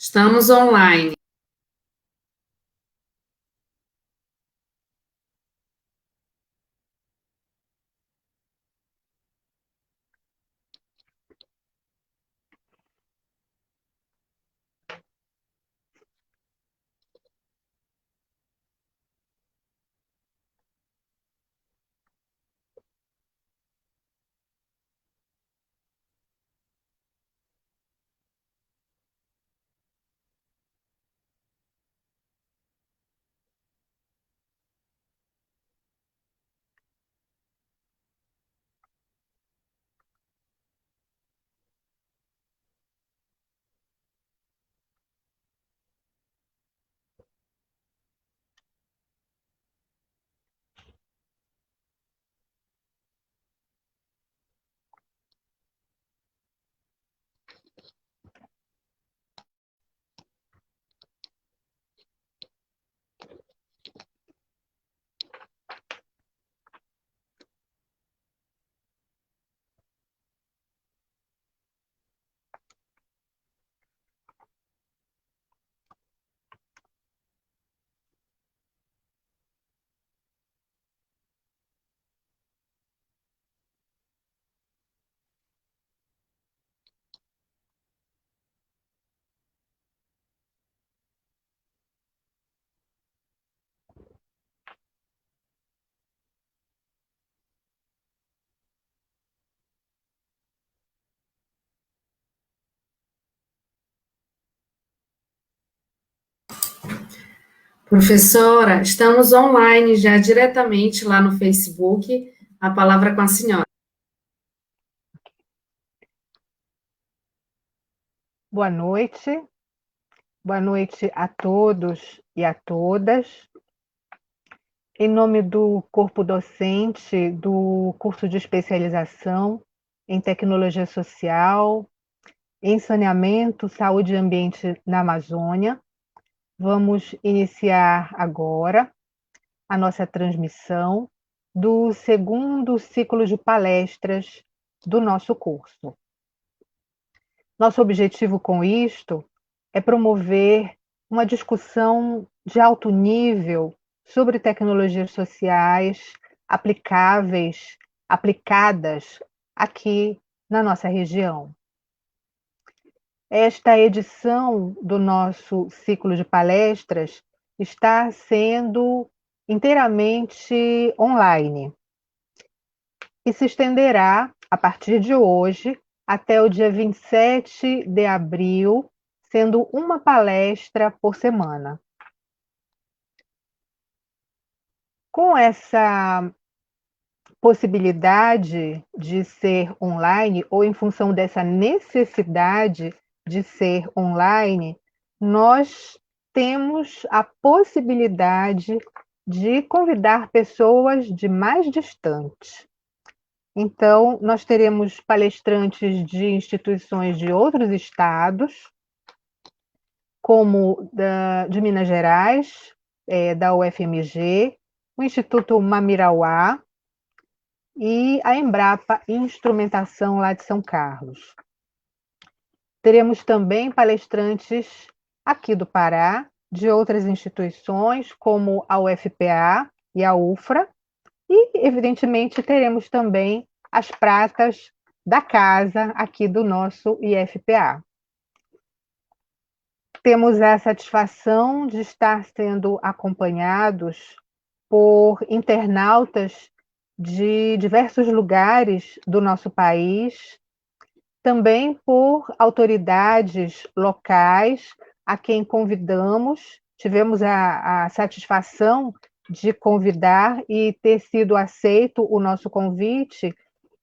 Estamos online. Professora, estamos online já diretamente lá no Facebook. A palavra com a senhora. Boa noite a todos e a todas. Em nome do corpo docente do curso de especialização em tecnologia social, em saneamento, saúde e ambiente na Amazônia, vamos iniciar agora a nossa transmissão do segundo ciclo de palestras do nosso curso. Nosso objetivo com isto é promover uma discussão de alto nível sobre tecnologias sociais aplicadas aqui na nossa região. Esta edição do nosso ciclo de palestras está sendo inteiramente online e se estenderá, a partir de hoje, até o dia 27 de abril, sendo uma palestra por semana. Com essa possibilidade de ser online, ou em função dessa necessidade de ser online, nós temos a possibilidade de convidar pessoas de mais distante. Então, nós teremos palestrantes de instituições de outros estados, como de Minas Gerais, da UFMG, o Instituto Mamirauá e a Embrapa Instrumentação lá de São Carlos. Teremos também palestrantes aqui do Pará, de outras instituições, como a UFPA e a UFRA, e, evidentemente, teremos também as pratas da casa aqui do nosso IFPA. Temos a satisfação de estar sendo acompanhados por internautas de diversos lugares do nosso país, também por autoridades locais a quem convidamos. Tivemos a satisfação de convidar e ter sido aceito o nosso convite,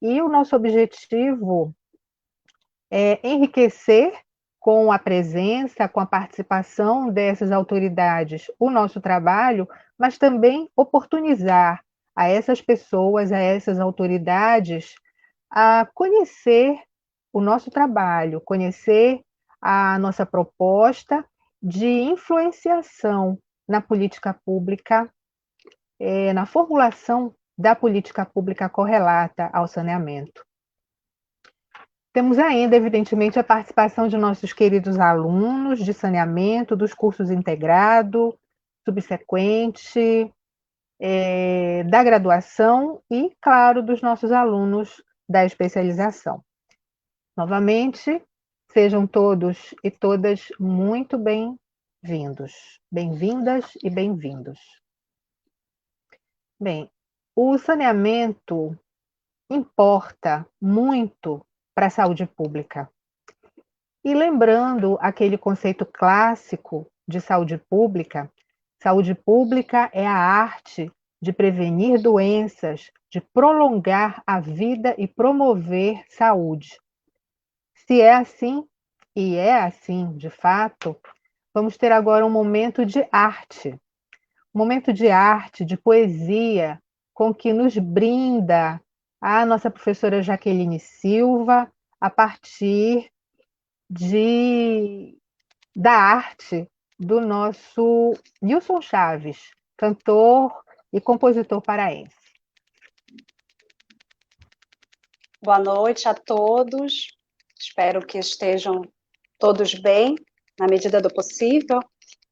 e o nosso objetivo é enriquecer com a presença, com a participação dessas autoridades o nosso trabalho, mas também oportunizar a essas pessoas, a essas autoridades, a conhecer o nosso trabalho, conhecer a nossa proposta de influenciação na política pública, na formulação da política pública correlata ao saneamento. Temos ainda, evidentemente, a participação de nossos queridos alunos de saneamento, dos cursos integrado, subsequente, da graduação e, claro, dos nossos alunos da especialização. Novamente, sejam todos e todas muito bem-vindos, bem-vindas e bem-vindos. Bem, o saneamento importa muito para a saúde pública. E lembrando aquele conceito clássico de saúde pública é a arte de prevenir doenças, de prolongar a vida e promover saúde. Se é assim, e é assim de fato, vamos ter agora um momento de arte. Um momento de arte, de poesia, com que nos brinda a nossa professora Jaqueline Silva, a partir da arte do nosso Nilson Chaves, cantor e compositor paraense. Boa noite a todos. Espero que estejam todos bem, na medida do possível.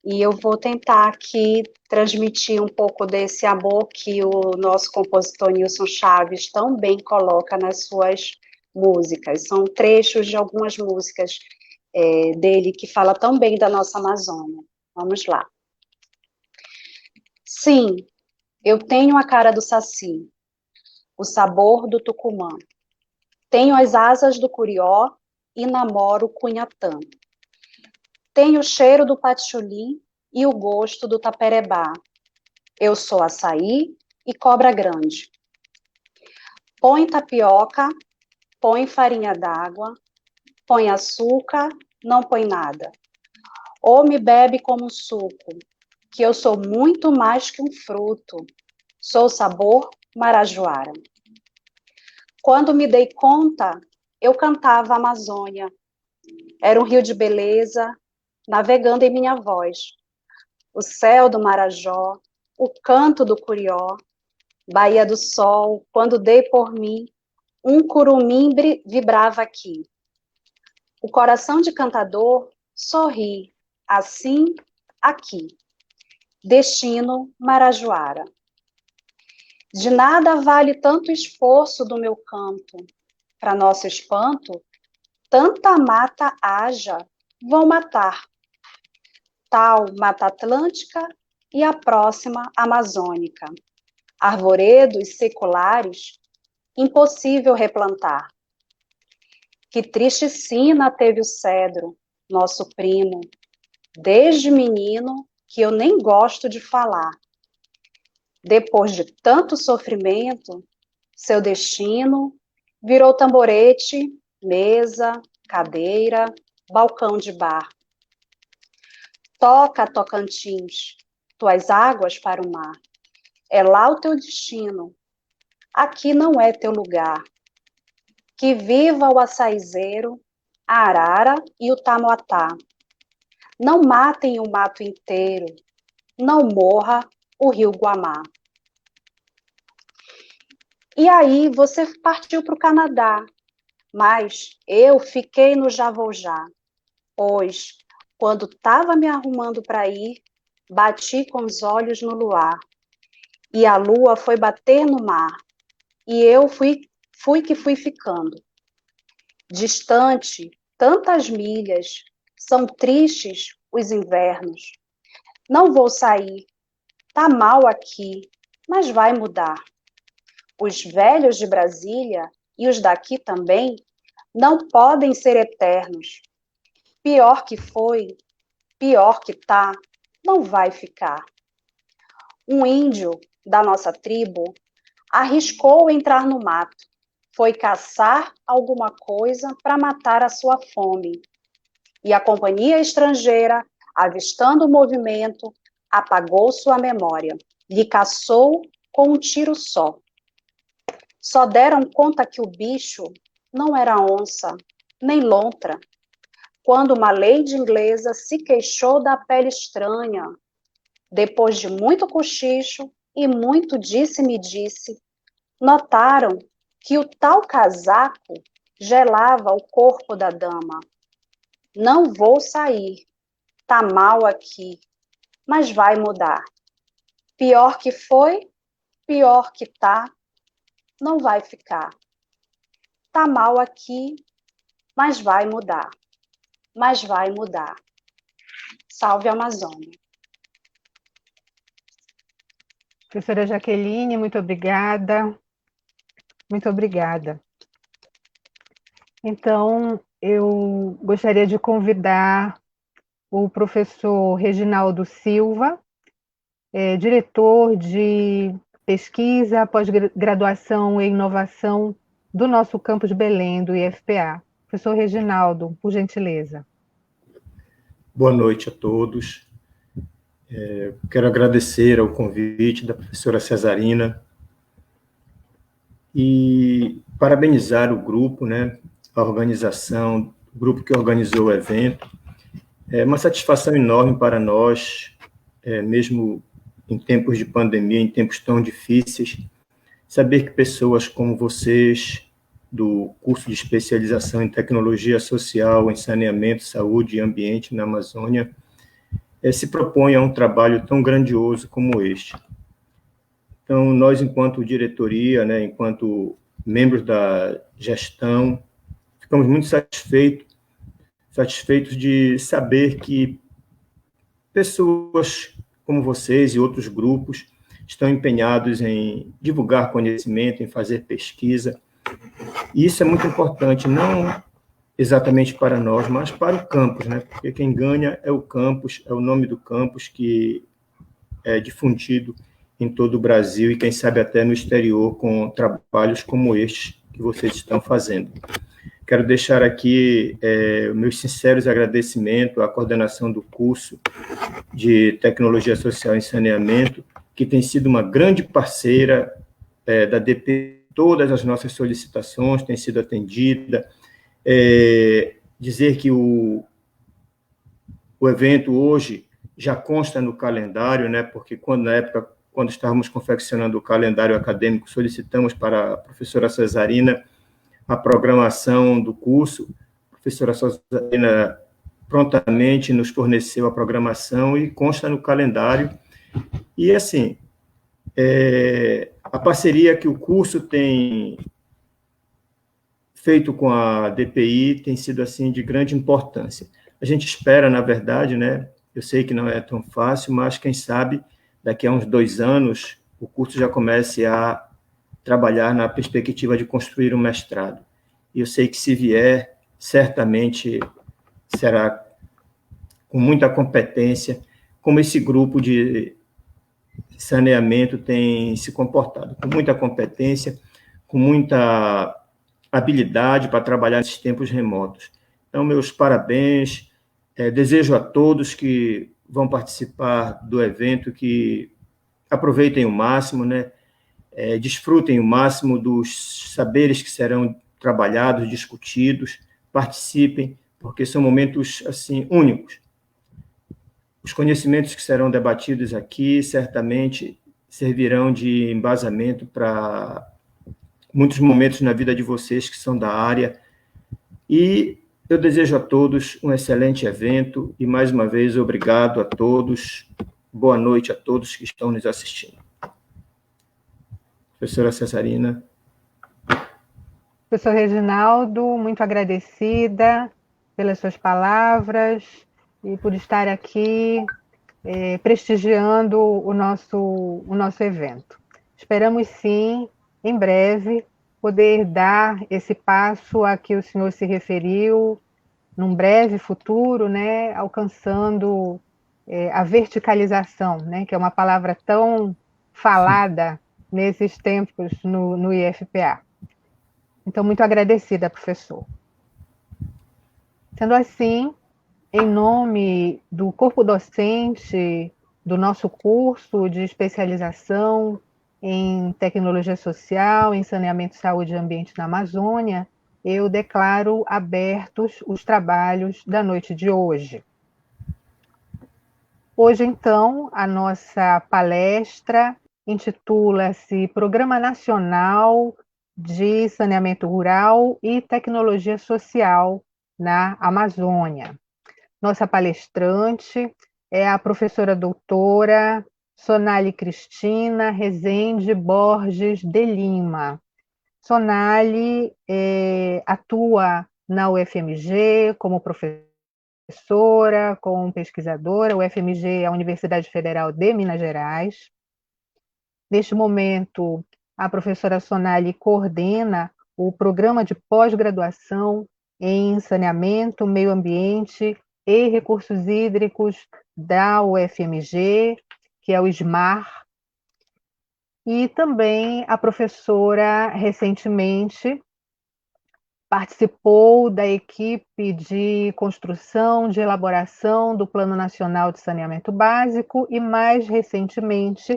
E eu vou tentar aqui transmitir um pouco desse amor que o nosso compositor Nilson Chaves tão bem coloca nas suas músicas. São trechos de algumas músicas dele que fala tão bem da nossa Amazônia. Vamos lá. Sim, eu tenho a cara do saci, o sabor do tucumã. Tenho as asas do curió e namoro o cunhatã. Tenho o cheiro do patchouli e o gosto do taperebá. Eu sou açaí e cobra grande. Põe tapioca, põe farinha d'água, põe açúcar, não põe nada. Ou me bebe como um suco, que eu sou muito mais que um fruto. Sou sabor marajoara. Quando me dei conta, eu cantava a Amazônia. Era um rio de beleza, navegando em minha voz. O céu do Marajó, o canto do curió, Baía do Sol, quando dei por mim, um curumim vibrava aqui. O coração de cantador sorri, assim, aqui. Destino Marajoara. De nada vale tanto esforço do meu canto. Para nosso espanto, tanta mata haja, vão matar. Tal Mata Atlântica e a próxima Amazônica. Arvoredos seculares, impossível replantar. Que triste sina teve o cedro, nosso primo, desde menino que eu nem gosto de falar. Depois de tanto sofrimento, seu destino virou tamborete, mesa, cadeira, balcão de bar. Toca, Tocantins, tuas águas para o mar. É lá o teu destino. Aqui não é teu lugar. Que viva o açaizeiro, a arara e o tamoatá. Não matem o mato inteiro. Não morra o rio Guamá. E aí você partiu para o Canadá, mas eu fiquei no Já Vou Já, pois, quando estava me arrumando para ir, bati com os olhos no luar, e a lua foi bater no mar, e eu fui que fui ficando. Distante, tantas milhas, são tristes os invernos. Não vou sair, tá mal aqui, mas vai mudar. Os velhos de Brasília e os daqui também não podem ser eternos. Pior que foi, pior que tá, não vai ficar. Um índio da nossa tribo arriscou entrar no mato, foi caçar alguma coisa para matar a sua fome. E a companhia estrangeira, avistando o movimento, apagou sua memória, lhe caçou com um tiro só. Só deram conta que o bicho não era onça, nem lontra, quando uma lady inglesa se queixou da pele estranha. Depois de muito cochicho e muito disse-me-disse, notaram que o tal casaco gelava o corpo da dama. Não vou sair, tá mal aqui, mas vai mudar. Pior que foi, pior que tá, não vai ficar. Tá mal aqui, mas vai mudar. Mas vai mudar. Salve a Amazônia. Professora Jaqueline, muito obrigada. Muito obrigada. Então, eu gostaria de convidar o professor Reginaldo Silva, diretor de pesquisa, pós-graduação e inovação do nosso campus Belém, do IFPA. Professor Reginaldo, por gentileza. Boa noite a todos. Quero agradecer ao convite da professora Cesarina e parabenizar o grupo, né, a organização, o grupo que organizou o evento. É uma satisfação enorme para nós, mesmo em tempos de pandemia, em tempos tão difíceis, saber que pessoas como vocês, do curso de especialização em tecnologia social, em saneamento, saúde e ambiente na Amazônia, se propõem a um trabalho tão grandioso como este. Então, nós, enquanto diretoria, né, enquanto membros da gestão, ficamos muito satisfeitos de saber que pessoas como vocês e outros grupos estão empenhados em divulgar conhecimento, em fazer pesquisa. E isso é muito importante, não exatamente para nós, mas para o campus, né? Porque quem ganha é o campus, é o nome do campus que é difundido em todo o Brasil e, quem sabe, até no exterior, com trabalhos como estes que vocês estão fazendo. Quero deixar aqui meus sinceros agradecimentos à coordenação do curso de Tecnologia Social em Saneamento, que tem sido uma grande parceira da DP. Todas as nossas solicitações têm sido atendidas. Dizer que o evento hoje já consta no calendário, né, porque na época, quando estávamos confeccionando o calendário acadêmico, solicitamos para a professora Cesarina a programação do curso. A professora Cesarina prontamente nos forneceu a programação e consta no calendário. E, assim, a parceria que o curso tem feito com a DPI tem sido, assim, de grande importância. A gente espera, na verdade, né, eu sei que não é tão fácil, mas, quem sabe, daqui a uns 2 anos, o curso já comece a trabalhar na perspectiva de construir um mestrado. E eu sei que, se vier, certamente será com muita competência, como esse grupo de saneamento tem se comportado, com muita competência, com muita habilidade para trabalhar nesses tempos remotos. Então, meus parabéns, desejo a todos que vão participar do evento que aproveitem o máximo, né? Desfrutem o máximo dos saberes que serão trabalhados, discutidos, participem, porque são momentos, assim, únicos. Os conhecimentos que serão debatidos aqui certamente servirão de embasamento para muitos momentos na vida de vocês que são da área. E eu desejo a todos um excelente evento e, mais uma vez, obrigado a todos. Boa noite a todos que estão nos assistindo. Professora Cesarina. Professor Reginaldo, muito agradecida pelas suas palavras e por estar aqui prestigiando o nosso evento. Esperamos, sim, em breve, poder dar esse passo a que o senhor se referiu, num breve futuro, né, alcançando a verticalização, né, que é uma palavra tão falada nesses tempos no IFPA. Então, muito agradecida, professor. Sendo assim, em nome do corpo docente do nosso curso de especialização em tecnologia social, em saneamento, saúde e ambiente na Amazônia, eu declaro abertos os trabalhos da noite de hoje. Hoje, então, a nossa palestra intitula-se Programa Nacional de saneamento rural e tecnologia social na Amazônia. Nossa palestrante é a professora doutora Sonali Cristina Rezende Borges de Lima. Sonali atua na UFMG como professora, como pesquisadora. A UFMG é a Universidade Federal de Minas Gerais. Neste momento, a professora Sonali coordena o programa de pós-graduação em saneamento, meio ambiente e recursos hídricos da UFMG, que é o SMAR. E também a professora, recentemente, participou da equipe de construção, de elaboração do Plano Nacional de Saneamento Básico e, mais recentemente,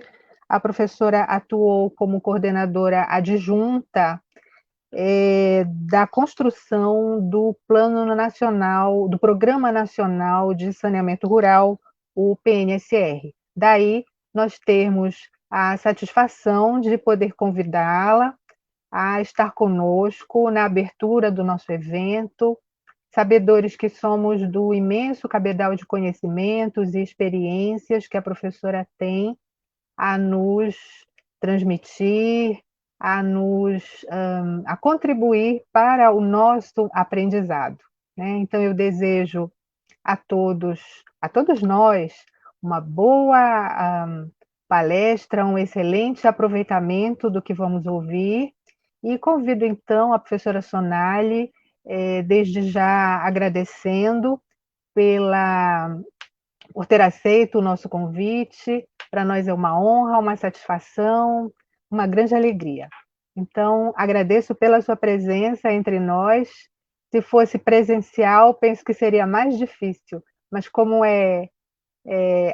a professora atuou como coordenadora adjunta da construção do Plano Nacional, do Programa Nacional de Saneamento Rural, o PNSR. Daí, nós temos a satisfação de poder convidá-la a estar conosco na abertura do nosso evento, sabedores que somos do imenso cabedal de conhecimentos e experiências que a professora tem a nos transmitir, a contribuir para o nosso aprendizado, né? Então, eu desejo a todos nós, uma boa palestra, um excelente aproveitamento do que vamos ouvir, e convido, então, a professora Sonali, desde já agradecendo por ter aceito o nosso convite. Para nós é uma honra, uma satisfação, uma grande alegria. Então, agradeço pela sua presença entre nós. Se fosse presencial, penso que seria mais difícil, mas como é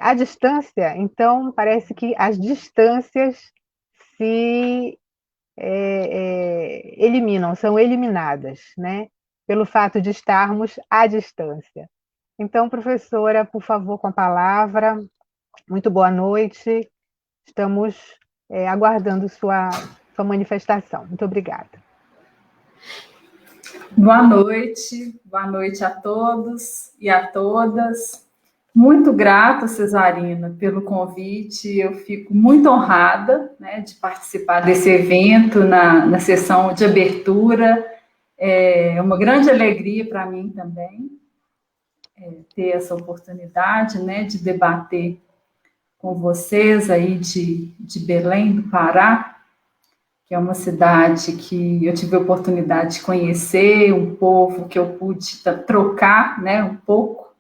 à distância, então parece que as distâncias se eliminam, são eliminadas, né? Pelo fato de estarmos à distância. Então, professora, por favor, com a palavra. Muito boa noite. Estamos aguardando sua manifestação. Muito obrigada. Boa noite a todos e a todas. Muito grata, Cesarina, pelo convite. Eu fico muito honrada, né, de participar desse evento na sessão de abertura. É uma grande alegria para mim também ter essa oportunidade, né, de debater com vocês aí de Belém do Pará, que é uma cidade que eu tive a oportunidade de conhecer, um povo que eu pude trocar, né, um pouco.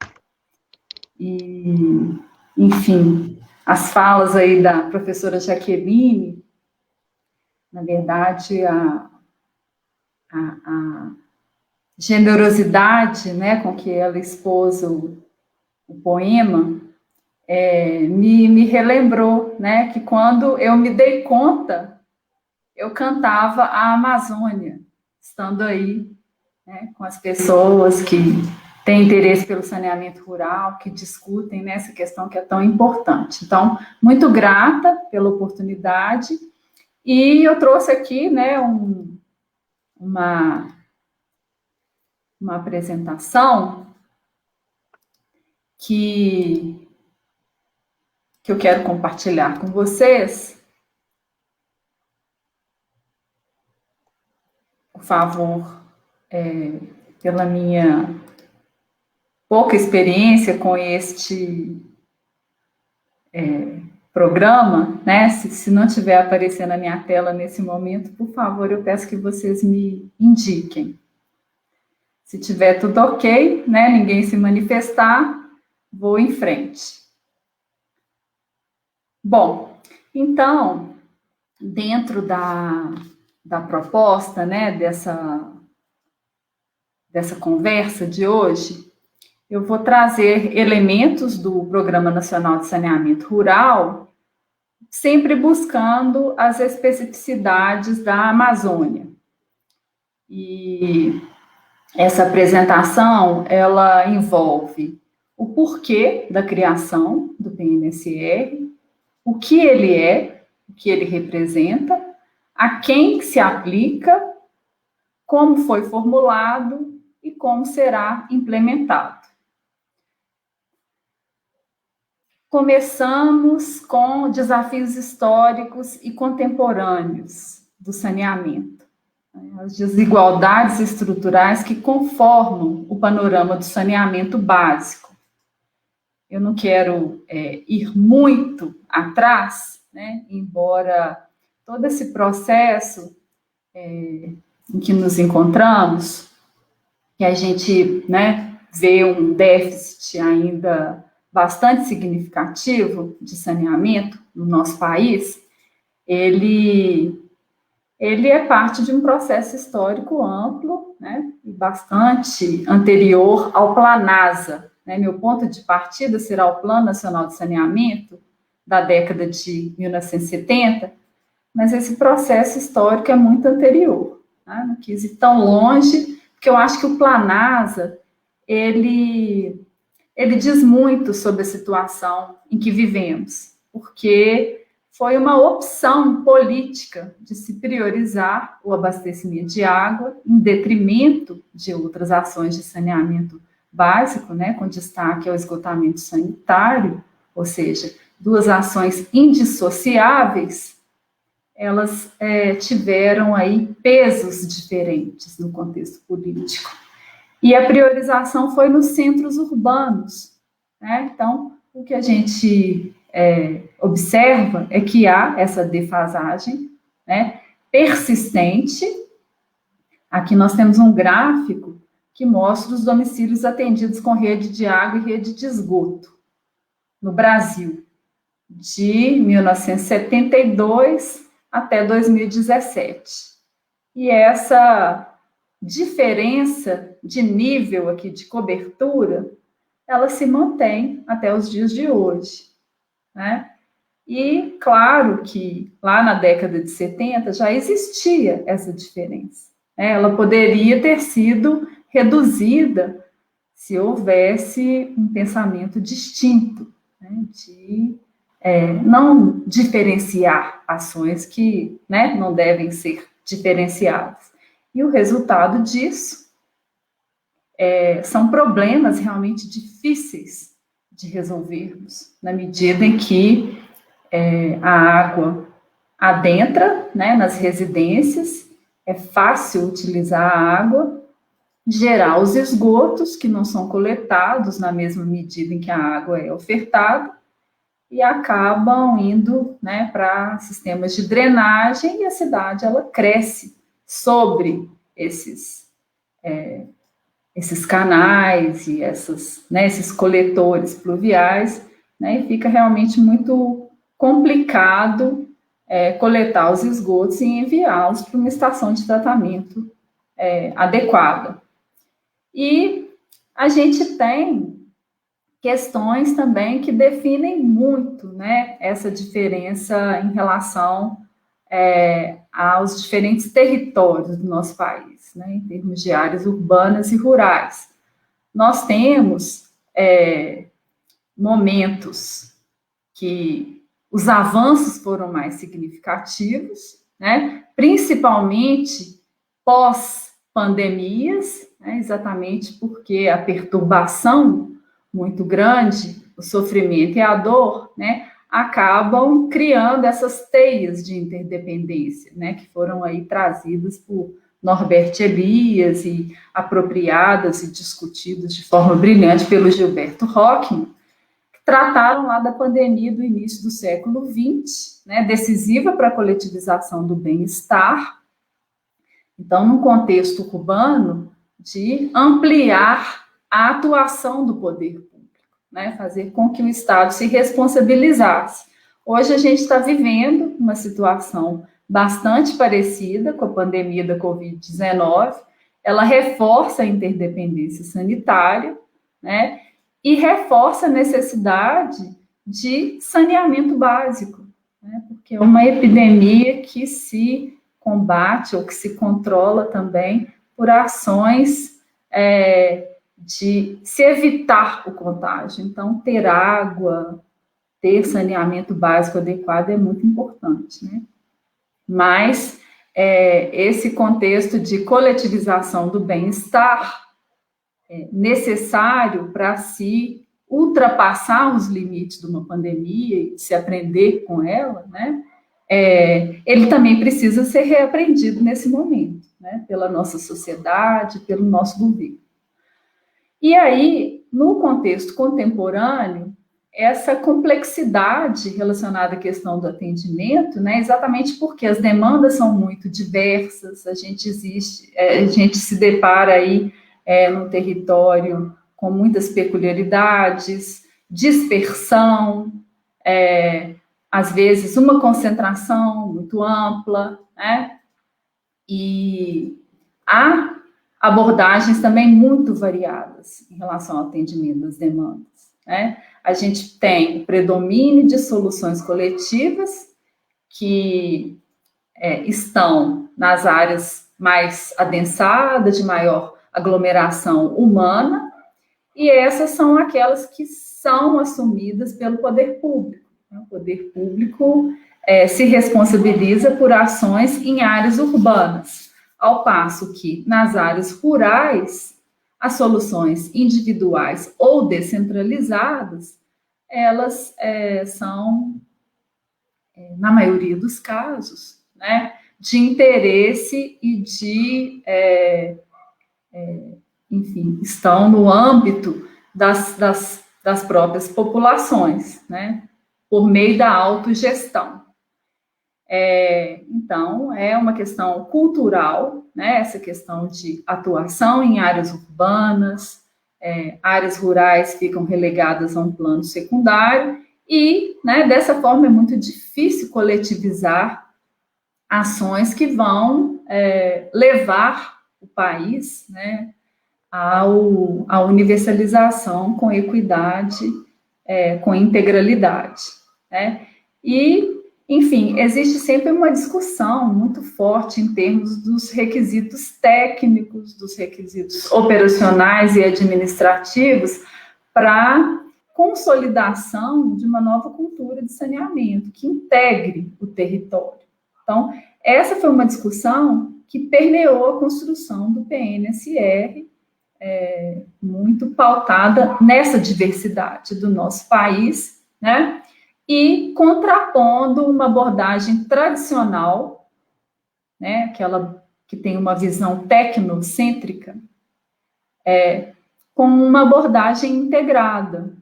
E, enfim, as falas aí da professora Jaqueline, na verdade, a generosidade, né, com que ela expôs o poema, me relembrou, né, que quando eu me dei conta, eu cantava a Amazônia, estando aí, né, com as pessoas que têm interesse pelo saneamento rural, que discutem nessa questão que é tão importante. Então, muito grata pela oportunidade, e eu trouxe aqui, né, uma apresentação que eu quero compartilhar com vocês. Por favor, pela minha pouca experiência com este programa, né? Se não estiver aparecendo na minha tela nesse momento, por favor, eu peço que vocês me indiquem. Se tiver tudo ok, né? Ninguém se manifestar, vou em frente. Bom, então, dentro da proposta, né, dessa conversa de hoje, eu vou trazer elementos do Programa Nacional de Saneamento Rural, sempre buscando as especificidades da Amazônia. E essa apresentação, ela envolve o porquê da criação do PNSR, o que ele é, o que ele representa, a quem se aplica, como foi formulado e como será implementado. Começamos com desafios históricos e contemporâneos do saneamento, as desigualdades estruturais que conformam o panorama do saneamento básico. Eu não quero ir muito atrás, né, embora todo esse processo em que nos encontramos, que a gente, né, vê um déficit ainda bastante significativo de saneamento no nosso país, ele é parte de um processo histórico amplo, né, e bastante anterior ao Planasa, né. Meu ponto de partida será o Plano Nacional de Saneamento, da década de 1970, mas esse processo histórico é muito anterior, né. Não quis ir tão longe, porque eu acho que o Planasa, ele diz muito sobre a situação em que vivemos, porque foi uma opção política de se priorizar o abastecimento de água em detrimento de outras ações de saneamento básico, né, com destaque ao esgotamento sanitário, ou seja, duas ações indissociáveis. Elas tiveram aí pesos diferentes no contexto político. E a priorização foi nos centros urbanos, né? Então, o que a gente observa é que há essa defasagem, né, persistente. Aqui nós temos um gráfico que mostra os domicílios atendidos com rede de água e rede de esgoto no Brasil, de 1972 até 2017. E essa diferença de nível aqui de cobertura, ela se mantém até os dias de hoje, né? E claro que lá na década de 70 já existia essa diferença, né? Ela poderia ter sido reduzida se houvesse um pensamento distinto, né, de não diferenciar ações que, né, não devem ser diferenciadas. E o resultado disso são problemas realmente difíceis de resolvermos, na medida em que a água adentra, né, nas residências, é fácil utilizar a água, gerar os esgotos que não são coletados na mesma medida em que a água é ofertada, e acabam indo, né, para sistemas de drenagem, e a cidade ela cresce sobre esses canais e esses coletores pluviais, né, e fica realmente muito complicado coletar os esgotos e enviá-los para uma estação de tratamento adequada. E a gente tem questões também que definem muito, né, essa diferença em relação aos diferentes territórios do nosso país, né, em termos de áreas urbanas e rurais. Nós temos momentos que os avanços foram mais significativos, né, principalmente pós-pandemias, né, exatamente porque a perturbação muito grande, o sofrimento e a dor, né, acabam criando essas teias de interdependência, né, que foram aí trazidas por Norbert Elias e apropriadas e discutidas de forma brilhante pelo Gilberto Hocking, que trataram lá da pandemia do início do século XX, né, decisiva para a coletivização do bem-estar. Então, num contexto urbano, de ampliar a atuação do poder público, né, fazer com que o Estado se responsabilizasse. Hoje a gente está vivendo uma situação bastante parecida com a pandemia da Covid-19, ela reforça a interdependência sanitária, né, e reforça a necessidade de saneamento básico, né, porque é uma epidemia que se combate ou que se controla também por ações de se evitar o contágio. Então, ter água, ter saneamento básico adequado é muito importante, né? Mas esse contexto de coletivização do bem-estar necessário para se ultrapassar os limites de uma pandemia e se aprender com ela, né? Ele também precisa ser reaprendido nesse momento, né? Pela nossa sociedade, pelo nosso governo. E aí, no contexto contemporâneo, essa complexidade relacionada à questão do atendimento, né, exatamente porque as demandas são muito diversas, a gente se depara aí no território com muitas peculiaridades, dispersão, às vezes uma concentração muito ampla, né, e há abordagens também muito variadas em relação ao atendimento das demandas, né? A gente tem o predomínio de soluções coletivas que estão nas áreas mais adensadas, de maior aglomeração humana, e essas são aquelas que são assumidas pelo poder público. O poder público se responsabiliza por ações em áreas urbanas, ao passo que, nas áreas rurais, as soluções individuais ou descentralizadas, elas são, na maioria dos casos, né, de interesse e de, enfim, estão no âmbito das próprias populações, né, por meio da autogestão. Então, é uma questão cultural, né, essa questão de atuação em áreas urbanas, áreas rurais ficam relegadas a um plano secundário e, né, dessa forma, é muito difícil coletivizar ações que vão levar o país, né, à universalização com equidade, com integralidade, né, e enfim, existe sempre uma discussão muito forte em termos dos requisitos técnicos, dos requisitos operacionais e administrativos para consolidação de uma nova cultura de saneamento que integre o território. Então, essa foi uma discussão que permeou a construção do PNSR, muito pautada nessa diversidade do nosso país, né? E contrapondo uma abordagem tradicional, né, aquela que tem uma visão tecnocêntrica, com uma abordagem integrada,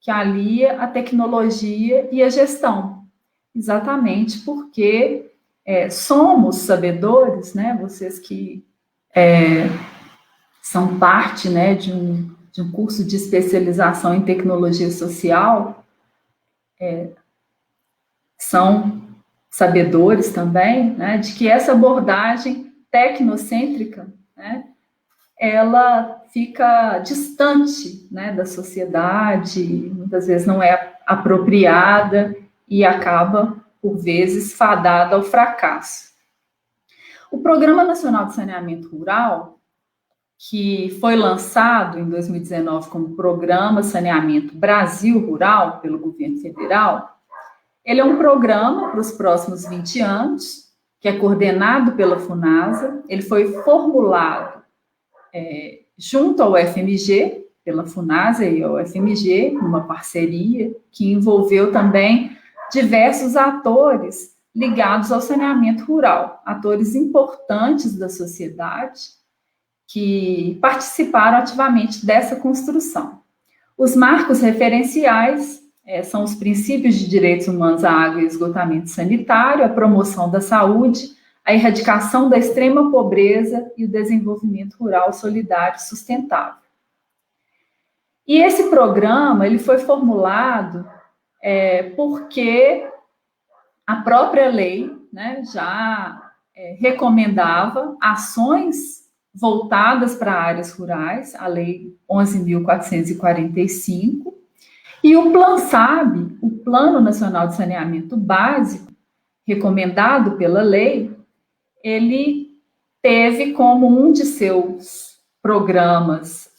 que alia a tecnologia e a gestão, exatamente porque somos sabedores, né, vocês que são parte, né, de um curso de especialização em tecnologia social, são sabedores também, né, de que essa abordagem tecnocêntrica, né, ela fica distante, né, da sociedade, muitas vezes não é apropriada e acaba, por vezes, fadada ao fracasso. O Programa Nacional de Saneamento Rural, que foi lançado em 2019 como Programa Saneamento Brasil Rural, pelo governo federal, ele é um programa para os próximos 20 anos, que é coordenado pela FUNASA, ele foi formulado junto ao FMG, pela FUNASA e ao FMG, numa parceria que envolveu também diversos atores ligados ao saneamento rural, atores importantes da sociedade, que participaram ativamente dessa construção. Os marcos referenciais são os princípios de direitos humanos à água e esgotamento sanitário, a promoção da saúde, a erradicação da extrema pobreza e o desenvolvimento rural solidário e sustentável. E esse programa ele foi formulado porque a própria lei, né, já recomendava ações voltadas para áreas rurais, a Lei 11.445, e o PLANSAB, o Plano Nacional de Saneamento Básico, recomendado pela lei, ele teve como um de seus programas,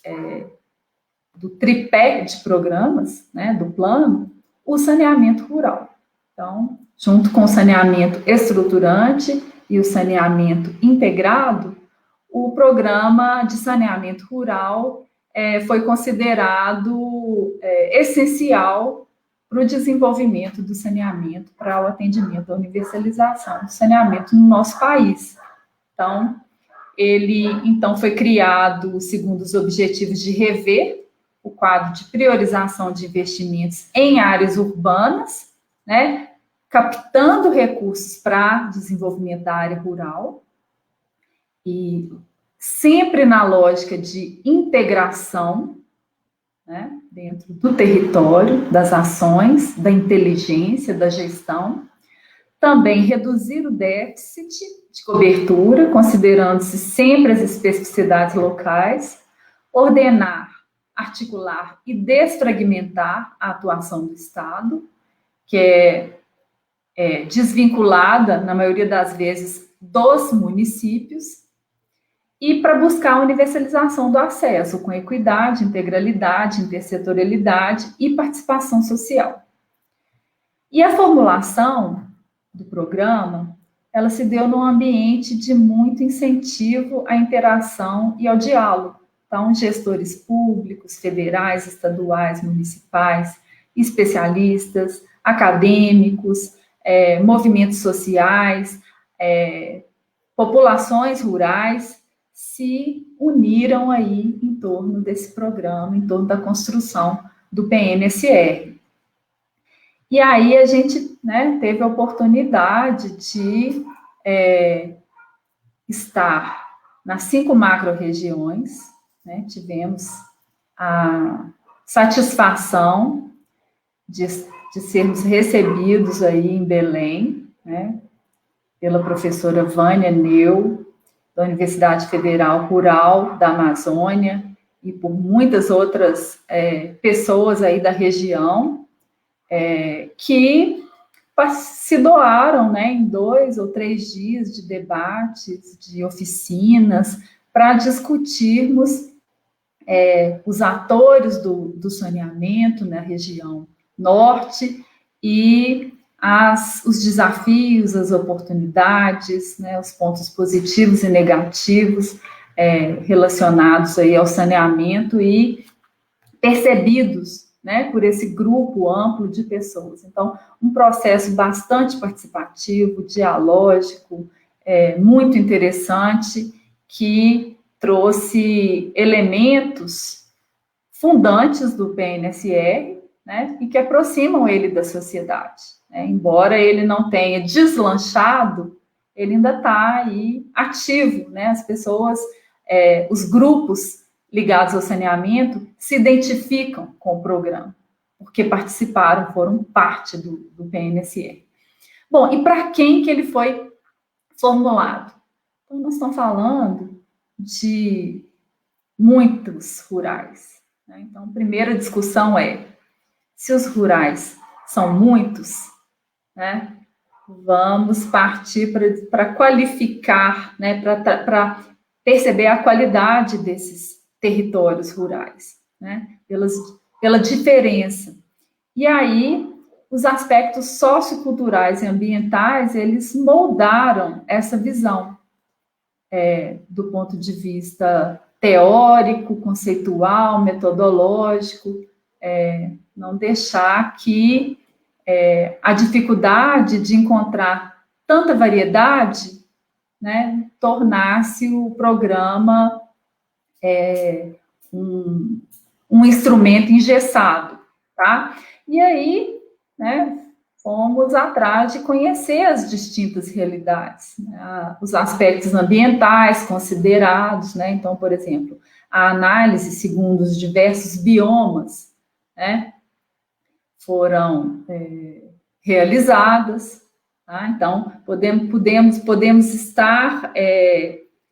do tripé de programas, né, do plano, o saneamento rural. Então, junto com o saneamento estruturante e o saneamento integrado, o programa de saneamento rural foi considerado essencial para o desenvolvimento do saneamento, para o atendimento, a universalização do saneamento no nosso país. Então, ele foi criado segundo os objetivos de rever o quadro de priorização de investimentos em áreas urbanas, né, captando recursos para desenvolvimento da área rural, e sempre na lógica de integração, né, dentro do território, das ações, da inteligência, da gestão. Também reduzir o déficit de cobertura, considerando-se sempre as especificidades locais, ordenar, articular e desfragmentar a atuação do Estado, que é desvinculada, na maioria das vezes, dos municípios, e para buscar a universalização do acesso, com equidade, integralidade, intersetorialidade e participação social. E a formulação do programa, ela se deu num ambiente de muito incentivo à interação e ao diálogo. Então, gestores públicos, federais, estaduais, municipais, especialistas, acadêmicos, movimentos sociais, populações rurais, se uniram aí em torno desse programa, em torno da construção do PNSR. E aí a gente, né, teve a oportunidade de estar nas 5 macro-regiões, né, tivemos a satisfação de sermos recebidos aí em Belém, né, pela professora Vânia Neu, da Universidade Federal Rural da Amazônia, e por muitas outras pessoas aí da região, que se doaram, né, em 2 ou 3 dias de debates, de oficinas, para discutirmos os atores do saneamento na região norte e os desafios, as oportunidades, né, os pontos positivos e negativos relacionados aí ao saneamento e percebidos, né, por esse grupo amplo de pessoas. Então, um processo bastante participativo, dialógico, muito interessante, que trouxe elementos fundantes do PNSR, né, e que aproximam ele da sociedade. Embora ele não tenha deslanchado, ele ainda está aí ativo, né? As pessoas, os grupos ligados ao saneamento se identificam com o programa, porque participaram, foram parte do PNSR. Bom, e para quem que ele foi formulado? Então, nós estamos falando de muitos rurais, né? Então, a primeira discussão se os rurais são muitos, né, vamos partir para qualificar, né, para perceber a qualidade desses territórios rurais, né, pela diferença. E aí, os aspectos socioculturais e ambientais, eles moldaram essa visão, do ponto de vista teórico, conceitual, metodológico, não deixar que a dificuldade de encontrar tanta variedade, né, tornasse o programa um instrumento engessado, tá? E aí, né, fomos atrás de conhecer as distintas realidades, né, os aspectos ambientais considerados, né? Então, por exemplo, a análise segundo os diversos biomas, né, foram realizadas, tá? Então, podemos estar,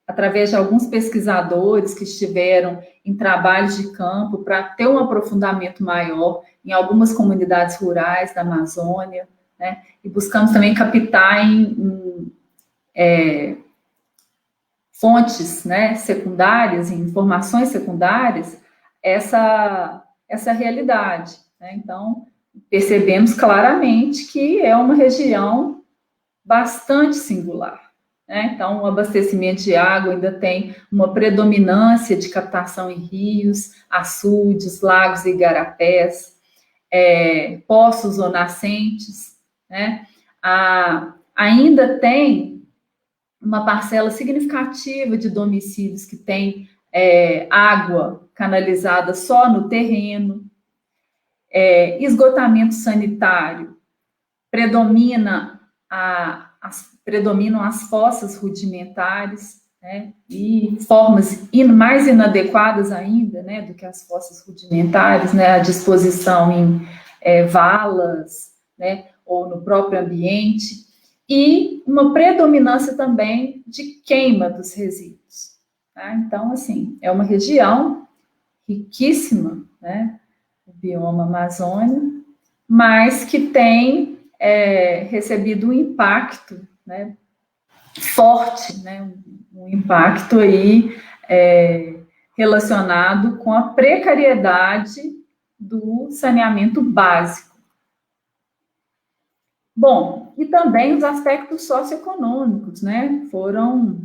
através de alguns pesquisadores que estiveram em trabalhos de campo, para ter um aprofundamento maior em algumas comunidades rurais da Amazônia, né? E buscamos também captar em fontes, né, secundárias, em informações secundárias, essa realidade, né? Então, percebemos claramente que é uma região bastante singular, né? Então, o abastecimento de água ainda tem uma predominância de captação em rios, açudes, lagos e igarapés, poços ou nascentes, né? Ainda tem uma parcela significativa de domicílios que tem água canalizada só no terreno, esgotamento sanitário, predominam as fossas rudimentares, né, e formas mais inadequadas ainda, né, do que as fossas rudimentares, né, a disposição em valas, né, ou no próprio ambiente, e uma predominância também de queima dos resíduos. Tá? Então, assim, é uma região riquíssima, né, o bioma Amazônia, mas que tem recebido um impacto, né, forte, né, um impacto aí relacionado com a precariedade do saneamento básico. Bom, e também os aspectos socioeconômicos, né, foram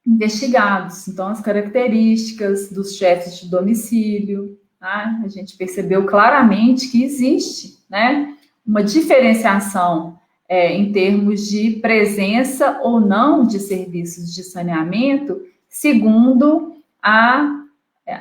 investigados. Então, as características dos chefes de domicílio, tá? A gente percebeu claramente que existe, né, uma diferenciação em termos de presença ou não de serviços de saneamento, segundo a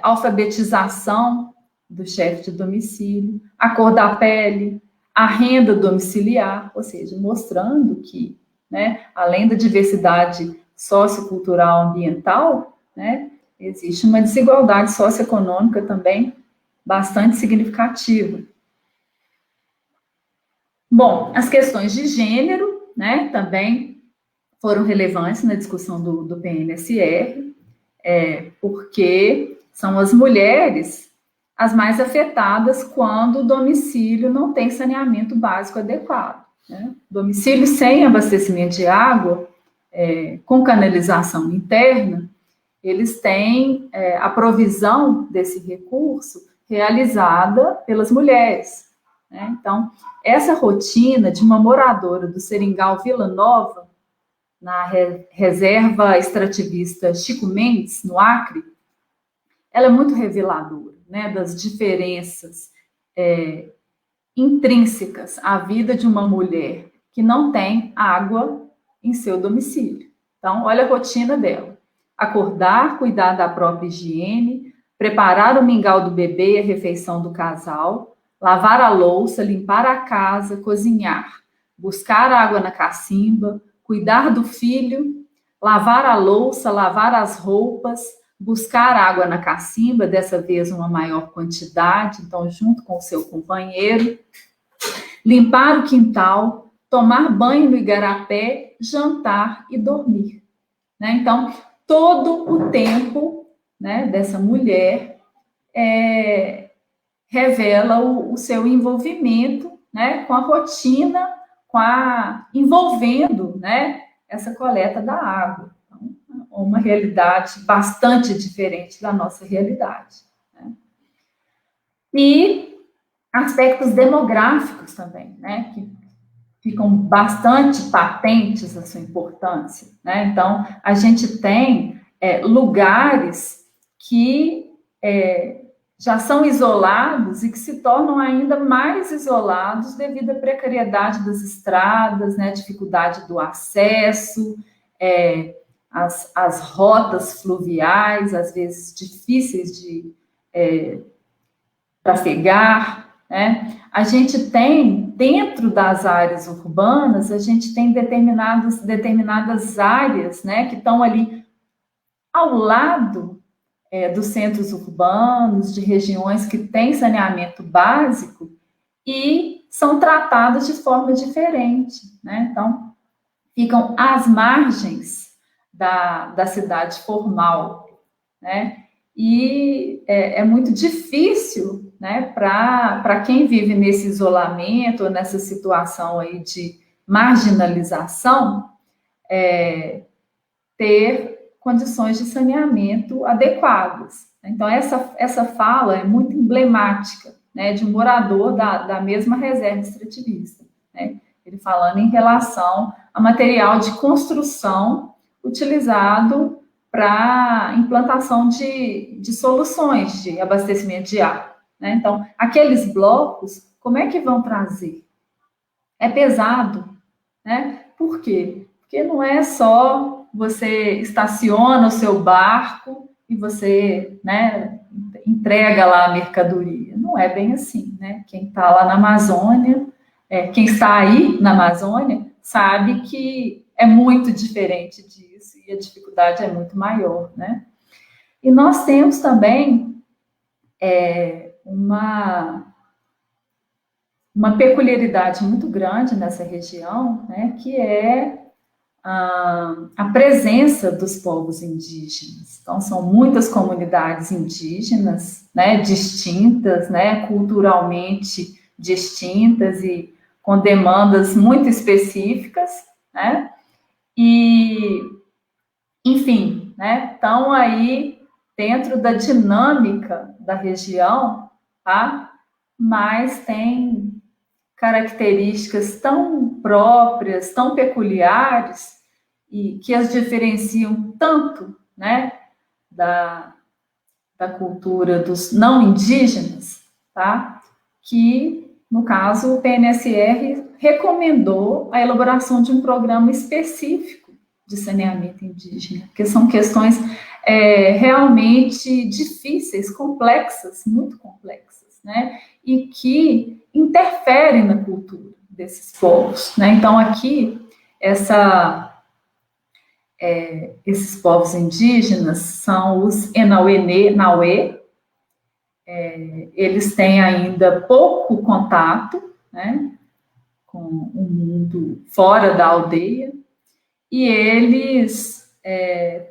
alfabetização do chefe de domicílio, a cor da pele, a renda domiciliar, ou seja, mostrando que, né, além da diversidade sociocultural ambiental, né, existe uma desigualdade socioeconômica também bastante significativa. Bom, as questões de gênero, né, também foram relevantes na discussão do PNSR, porque são as mulheres as mais afetadas quando o domicílio não tem saneamento básico adequado, né? Domicílio sem abastecimento de água, com canalização interna, eles têm a provisão desse recurso realizada pelas mulheres, né? Então, essa rotina de uma moradora do Seringal Vila Nova, na reserva extrativista Chico Mendes, no Acre, ela é muito reveladora, né, das diferenças intrínsecas à vida de uma mulher que não tem água em seu domicílio. Então, olha a rotina dela: acordar, cuidar da própria higiene, preparar o mingau do bebê e a refeição do casal, lavar a louça, limpar a casa, cozinhar, buscar água na cacimba, cuidar do filho, lavar a louça, lavar as roupas, buscar água na cacimba, dessa vez uma maior quantidade, então junto com o seu companheiro, limpar o quintal, tomar banho no igarapé, jantar e dormir, né? Então, todo o tempo, né, dessa mulher revela o seu envolvimento, né, com a rotina, envolvendo, né, essa coleta da água. Então, uma realidade bastante diferente da nossa realidade, né? E aspectos demográficos também, né, que ficam bastante patentes a sua importância, né? Então, a gente tem lugares que já são isolados e que se tornam ainda mais isolados devido à precariedade das estradas, né, dificuldade do acesso, as rotas fluviais, às vezes difíceis de trafegar, né? A gente tem, dentro das áreas urbanas, a gente tem determinadas áreas, né, que estão ali ao lado dos centros urbanos, de regiões que têm saneamento básico e são tratadas de forma diferente, né? Então, ficam às margens da cidade formal, né? E é muito difícil, né, para quem vive nesse isolamento, nessa situação aí de marginalização, ter condições de saneamento adequadas. Então, essa fala é muito emblemática, né, de um morador da mesma reserva extrativista, né? Ele falando em relação a material de construção utilizado para implantação de soluções de abastecimento de água, né? Então, aqueles blocos, como é que vão trazer? É pesado, né? Por quê? Porque não é só você estaciona o seu barco e você, né, entrega lá a mercadoria. Não é bem assim, né? Quem está lá na Amazônia, quem está aí na Amazônia, sabe que é muito diferente disso e a dificuldade é muito maior, né? E nós temos também uma peculiaridade muito grande nessa região, né, que é a presença dos povos indígenas. Então, são muitas comunidades indígenas, né, distintas, né, culturalmente distintas e com demandas muito específicas, né, e, enfim, né, estão aí dentro da dinâmica da região, tá? Mas tem características tão próprias, tão peculiares, e que as diferenciam tanto, né, da cultura dos não indígenas, tá? Que, no caso, o PNSR recomendou a elaboração de um programa específico de saneamento indígena, que são questões realmente difíceis, complexas, muito complexas, né? E que interferem na cultura desses povos, né? Então, aqui, esses povos indígenas são os Enauê-Nauê. Eles têm ainda pouco contato, né, com o mundo fora da aldeia, e eles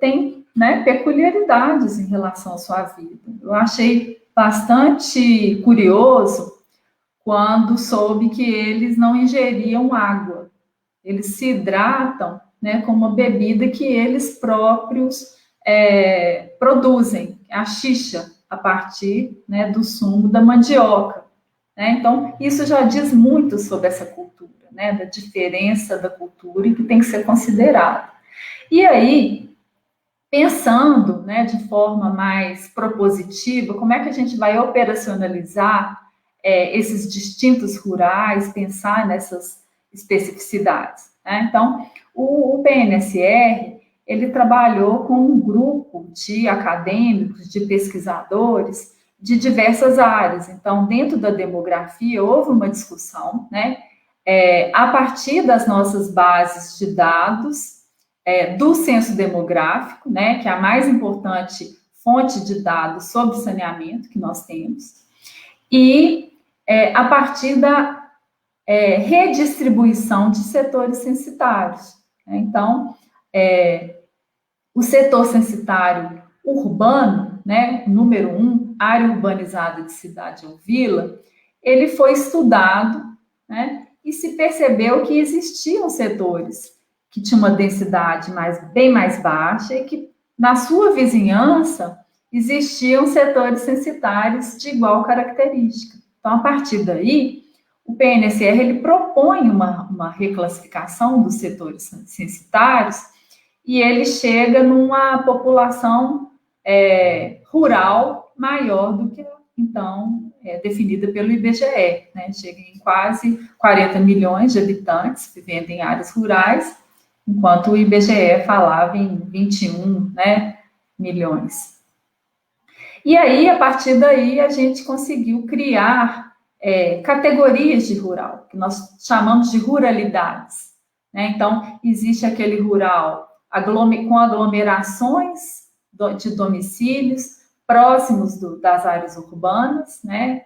têm, né, peculiaridades em relação à sua vida. Eu achei bastante curioso quando soube que eles não ingeriam água, eles se hidratam, né, com uma bebida que eles próprios produzem, a xixa, a partir, né, do sumo da mandioca, né? Então, isso já diz muito sobre essa cultura, né, da diferença da cultura e que tem que ser considerado. E aí, pensando, né, de forma mais propositiva, como é que a gente vai operacionalizar esses distintos rurais, pensar nessas especificidades, né? Então, o PNSR, ele trabalhou com um grupo de acadêmicos, de pesquisadores de diversas áreas. Então, dentro da demografia, houve uma discussão, né, a partir das nossas bases de dados, do censo demográfico, né, que é a mais importante fonte de dados sobre saneamento que nós temos, e a partir da redistribuição de setores censitários. Então, o setor censitário urbano, né, número 1, área urbanizada de cidade ou vila, ele foi estudado, né, e se percebeu que existiam setores que tinham uma densidade bem mais baixa e que, na sua vizinhança, existiam setores censitários de igual característica. Então, a partir daí, o PNSR ele propõe uma reclassificação dos setores censitários e ele chega numa população rural maior do que, então, definida pelo IBGE, né? Chega em quase 40 milhões de habitantes vivendo em áreas rurais, enquanto o IBGE falava em 21, né, milhões. E aí, a partir daí, a gente conseguiu criar categorias de rural, que nós chamamos de ruralidades, né? Então, existe aquele rural com aglomerações de domicílios próximos das áreas urbanas, né?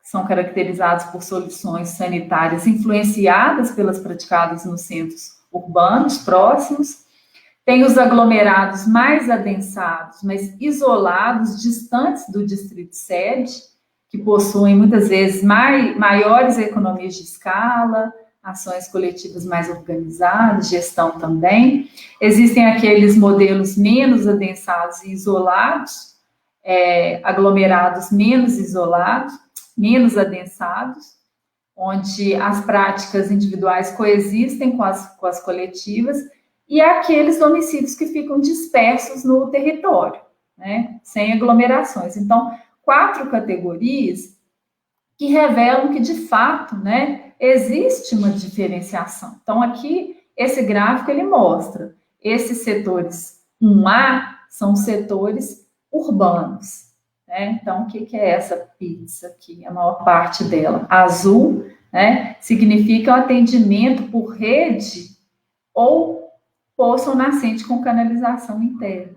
Que são caracterizados por soluções sanitárias influenciadas pelas praticadas nos centros urbanos próximos. Tem os aglomerados mais adensados, mas isolados, distantes do distrito sede, que possuem muitas vezes maiores economias de escala, ações coletivas mais organizadas, gestão também. Existem aqueles modelos menos adensados e isolados, aglomerados menos isolados, menos adensados, onde as práticas individuais coexistem com as coletivas, e aqueles domicílios que ficam dispersos no território, né, sem aglomerações. Então, 4 categorias que revelam que, de fato, né, existe uma diferenciação. Então, aqui, esse gráfico, ele mostra esses setores 1A são setores urbanos, né? Então, o que é essa pizza aqui? A maior parte dela. Azul, né, significa o atendimento por rede ou poço nascente com canalização interna.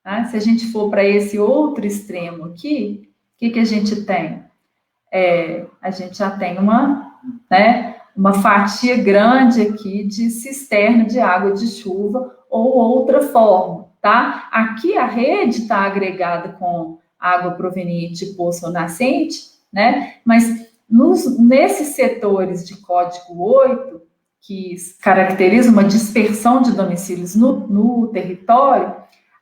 Tá? Se a gente for para esse outro extremo aqui, o que a gente tem? A gente já tem uma fatia grande aqui de cisterna de água de chuva ou outra forma, tá? Aqui a rede está agregada com água proveniente de poço nascente, né? Mas nesses setores de código 8, que caracteriza uma dispersão de domicílios no território,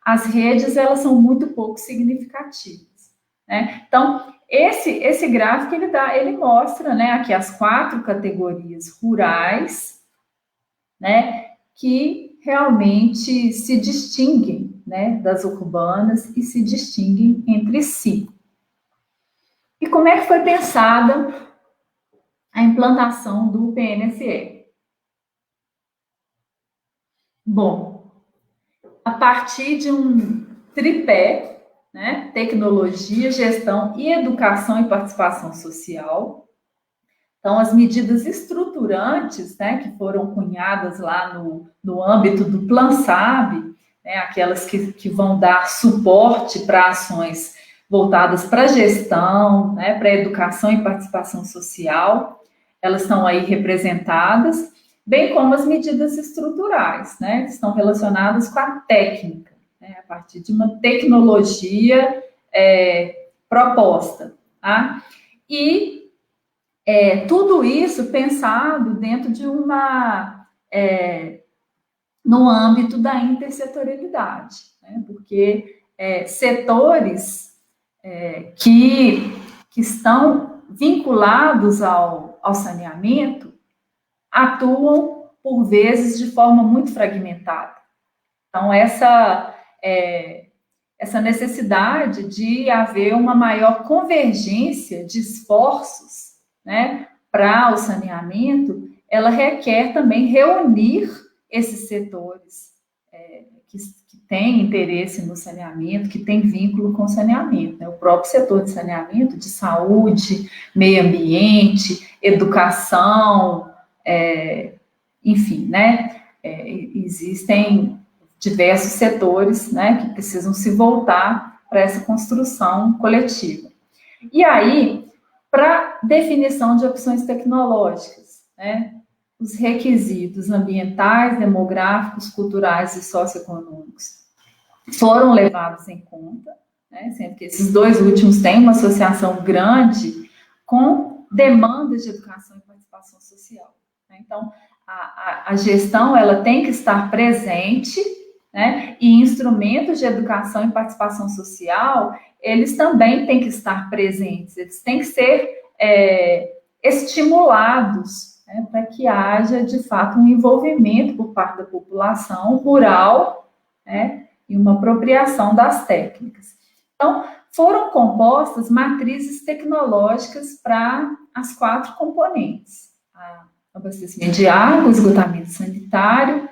as redes, elas são muito pouco significativas, né? Então, esse gráfico, ele mostra, né, aqui as 4 categorias rurais, né, que realmente se distinguem, né, das urbanas e se distinguem entre si. E como é que foi pensada a implantação do PNSE? Bom, a partir de um tripé, né, tecnologia, gestão e educação e participação social. Então, as medidas estruturantes, né, que foram cunhadas lá no âmbito do Plan-SAB, né, aquelas que vão dar suporte para ações voltadas para a gestão, né, para a educação e participação social, elas estão aí representadas, bem como as medidas estruturais, né, que estão relacionadas com a técnica, né, a partir de uma tecnologia proposta, tá? E tudo isso pensado dentro de no âmbito da intersetorialidade, né? Porque setores que estão vinculados ao saneamento atuam, por vezes, de forma muito fragmentada. Então, essa necessidade de haver uma maior convergência de esforços, né, para o saneamento, ela requer também reunir esses setores que têm interesse no saneamento, que têm vínculo com o saneamento, né? O próprio setor de saneamento, de saúde, meio ambiente, educação, enfim, né? Existem diversos setores, né, que precisam se voltar para essa construção coletiva. E aí, para definição de opções tecnológicas, né, os requisitos ambientais, demográficos, culturais e socioeconômicos foram levados em conta, né, sendo que esses 2 últimos têm uma associação grande com demandas de educação e participação social, né? Então, a gestão, ela tem que estar presente, né, e instrumentos de educação e participação social, eles também têm que estar presentes, eles têm que ser estimulados, né, para que haja, de fato, um envolvimento por parte da população rural, né, e uma apropriação das técnicas. Então, foram compostas matrizes tecnológicas para as 4 componentes: abastecimento de água, esgotamento sanitário,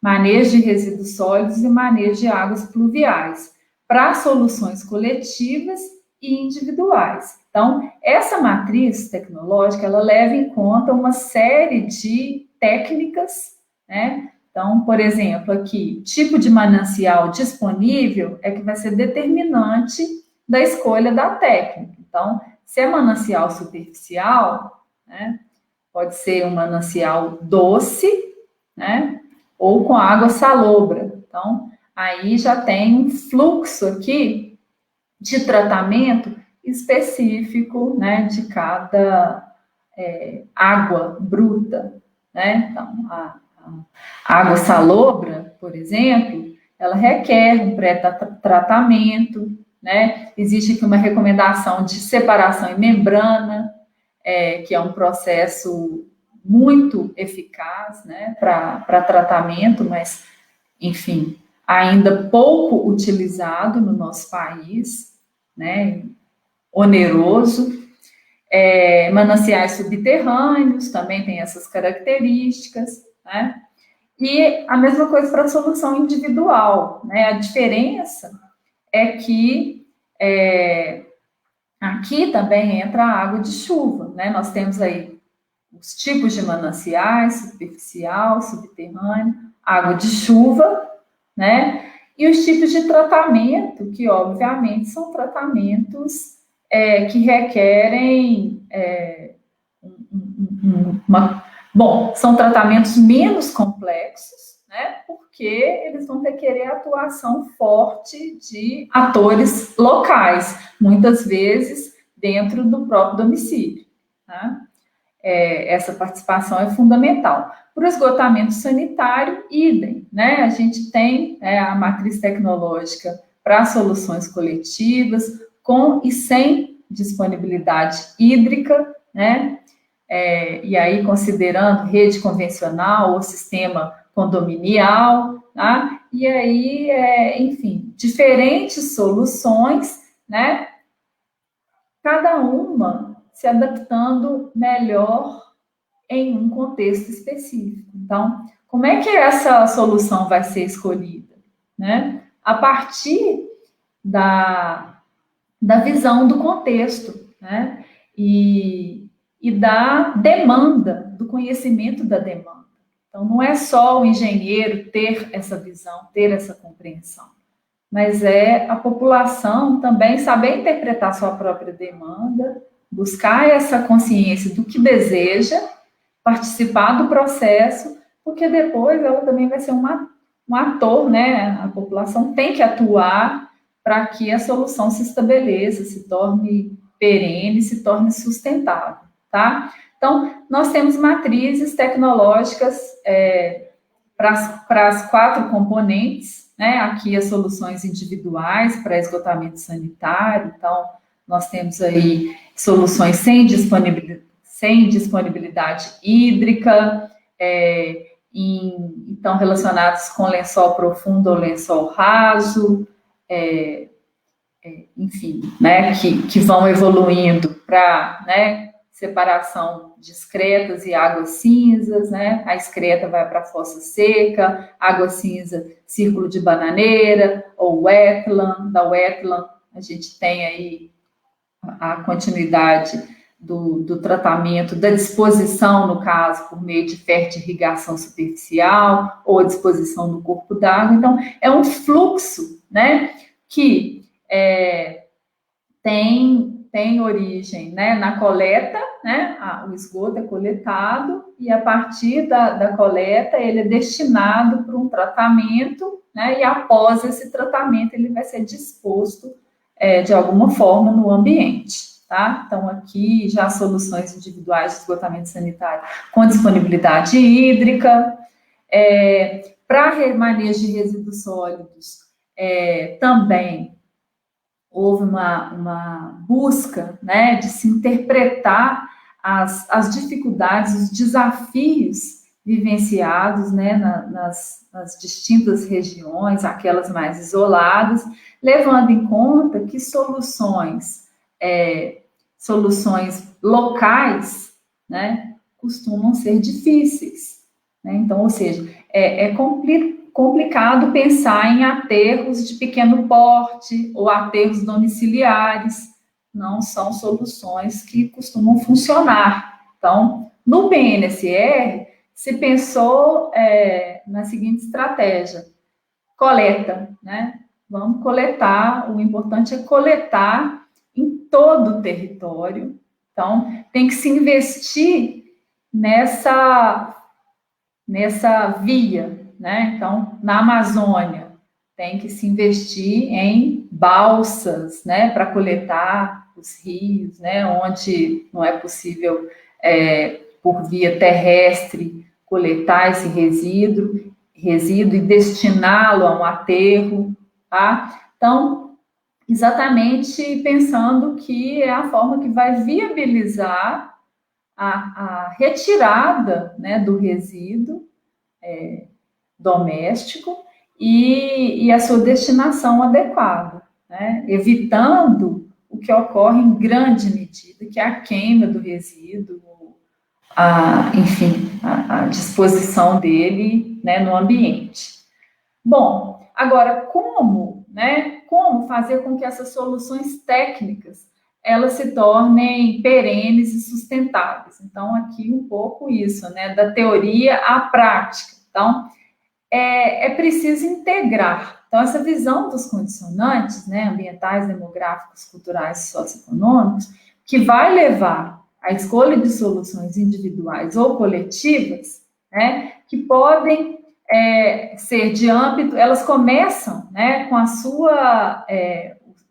manejo de resíduos sólidos e manejo de águas pluviais, para soluções coletivas e individuais. Então, essa matriz tecnológica, ela leva em conta uma série de técnicas, né? Então, por exemplo, aqui, tipo de manancial disponível é que vai ser determinante da escolha da técnica. Então, se é manancial superficial, né, pode ser um manancial doce, né, ou com água salobra. Então, aí já tem um fluxo aqui de tratamento específico, né, de cada água bruta, né? Então, a água salobra, por exemplo, ela requer um pré-tratamento, né? Existe aqui uma recomendação de separação em membrana, que é um processo muito eficaz, né, para tratamento, mas enfim, ainda pouco utilizado no nosso país, né, oneroso. Mananciais subterrâneos também tem essas características, né? E a mesma coisa para a solução individual, né? A diferença é que aqui também entra a água de chuva, né? Nós temos aí os tipos de mananciais, superficial, subterrâneo, água de chuva, né? E os tipos de tratamento, que obviamente são tratamentos que requerem são tratamentos menos complexos, né? Porque eles vão requerer atuação forte de atores locais, muitas vezes dentro do próprio domicílio, tá? Essa participação é fundamental. Para o esgotamento sanitário, idem, né? A gente tem a matriz tecnológica para soluções coletivas, com e sem disponibilidade hídrica, né? E aí considerando rede convencional ou sistema condominial, tá? E aí, enfim, diferentes soluções, né? Cada uma se adaptando melhor em um contexto específico. Então, como é que essa solução vai ser escolhida, né? A partir da visão do contexto, né? E da demanda, do conhecimento da demanda. Então, não é só o engenheiro ter essa visão, ter essa compreensão, mas é a população também saber interpretar sua própria demanda, buscar essa consciência do que deseja, participar do processo, porque depois ela também vai ser um ator, né? A população tem que atuar para que a solução se estabeleça, se torne perene, se torne sustentável, tá? Então, nós temos matrizes tecnológicas para as 4 componentes, né? Aqui as soluções individuais para esgotamento sanitário. Então, nós temos aí soluções sem disponibilidade hídrica, então relacionadas com lençol profundo ou lençol raso, enfim, né, que vão evoluindo para, né, separação de excretas e águas cinzas, né? A excreta vai para a fossa seca, água cinza, círculo de bananeira, ou wetland. Da wetland, a gente tem aí a continuidade do tratamento, da disposição, no caso, por meio de fertirrigação superficial, ou a disposição do corpo d'água. Então, é um fluxo, né, que tem origem, né, na coleta, né, o esgoto é coletado e a partir da coleta ele é destinado para um tratamento, né, e após esse tratamento ele vai ser disposto de alguma forma no ambiente, tá? Então aqui já soluções individuais de esgotamento sanitário com disponibilidade hídrica, para manejo de resíduos sólidos também houve uma busca, né, de se interpretar as dificuldades, os desafios vivenciados, né, nas distintas regiões, aquelas mais isoladas, levando em conta que soluções locais, né, costumam ser difíceis, né? Então, ou seja, é complicado pensar em aterros de pequeno porte ou aterros domiciliares, não são soluções que costumam funcionar. Então, no PNSR, se pensou na seguinte estratégia: coleta, né? Vamos coletar, o importante é coletar em todo o território. Então, tem que se investir nessa via, né? Então, na Amazônia, tem que se investir em balsas, né, para coletar os rios, né, onde não é possível, por via terrestre, coletar esse resíduo e destiná-lo a um aterro, tá? Então, exatamente pensando que é a forma que vai viabilizar a retirada, né, do resíduo doméstico e a sua destinação adequada, né? Evitando o que ocorre em grande medida, que é a queima do resíduo, enfim, a disposição dele, né, no ambiente. Bom, agora, como fazer com que essas soluções técnicas elas se tornem perenes e sustentáveis? Então, aqui um pouco isso, né, da teoria à prática. Então, é preciso integrar. Então, essa visão dos condicionantes, né, ambientais, demográficos, culturais e socioeconômicos, que vai levar à escolha de soluções individuais ou coletivas, né, que podem ser de âmbito, elas começam, né, com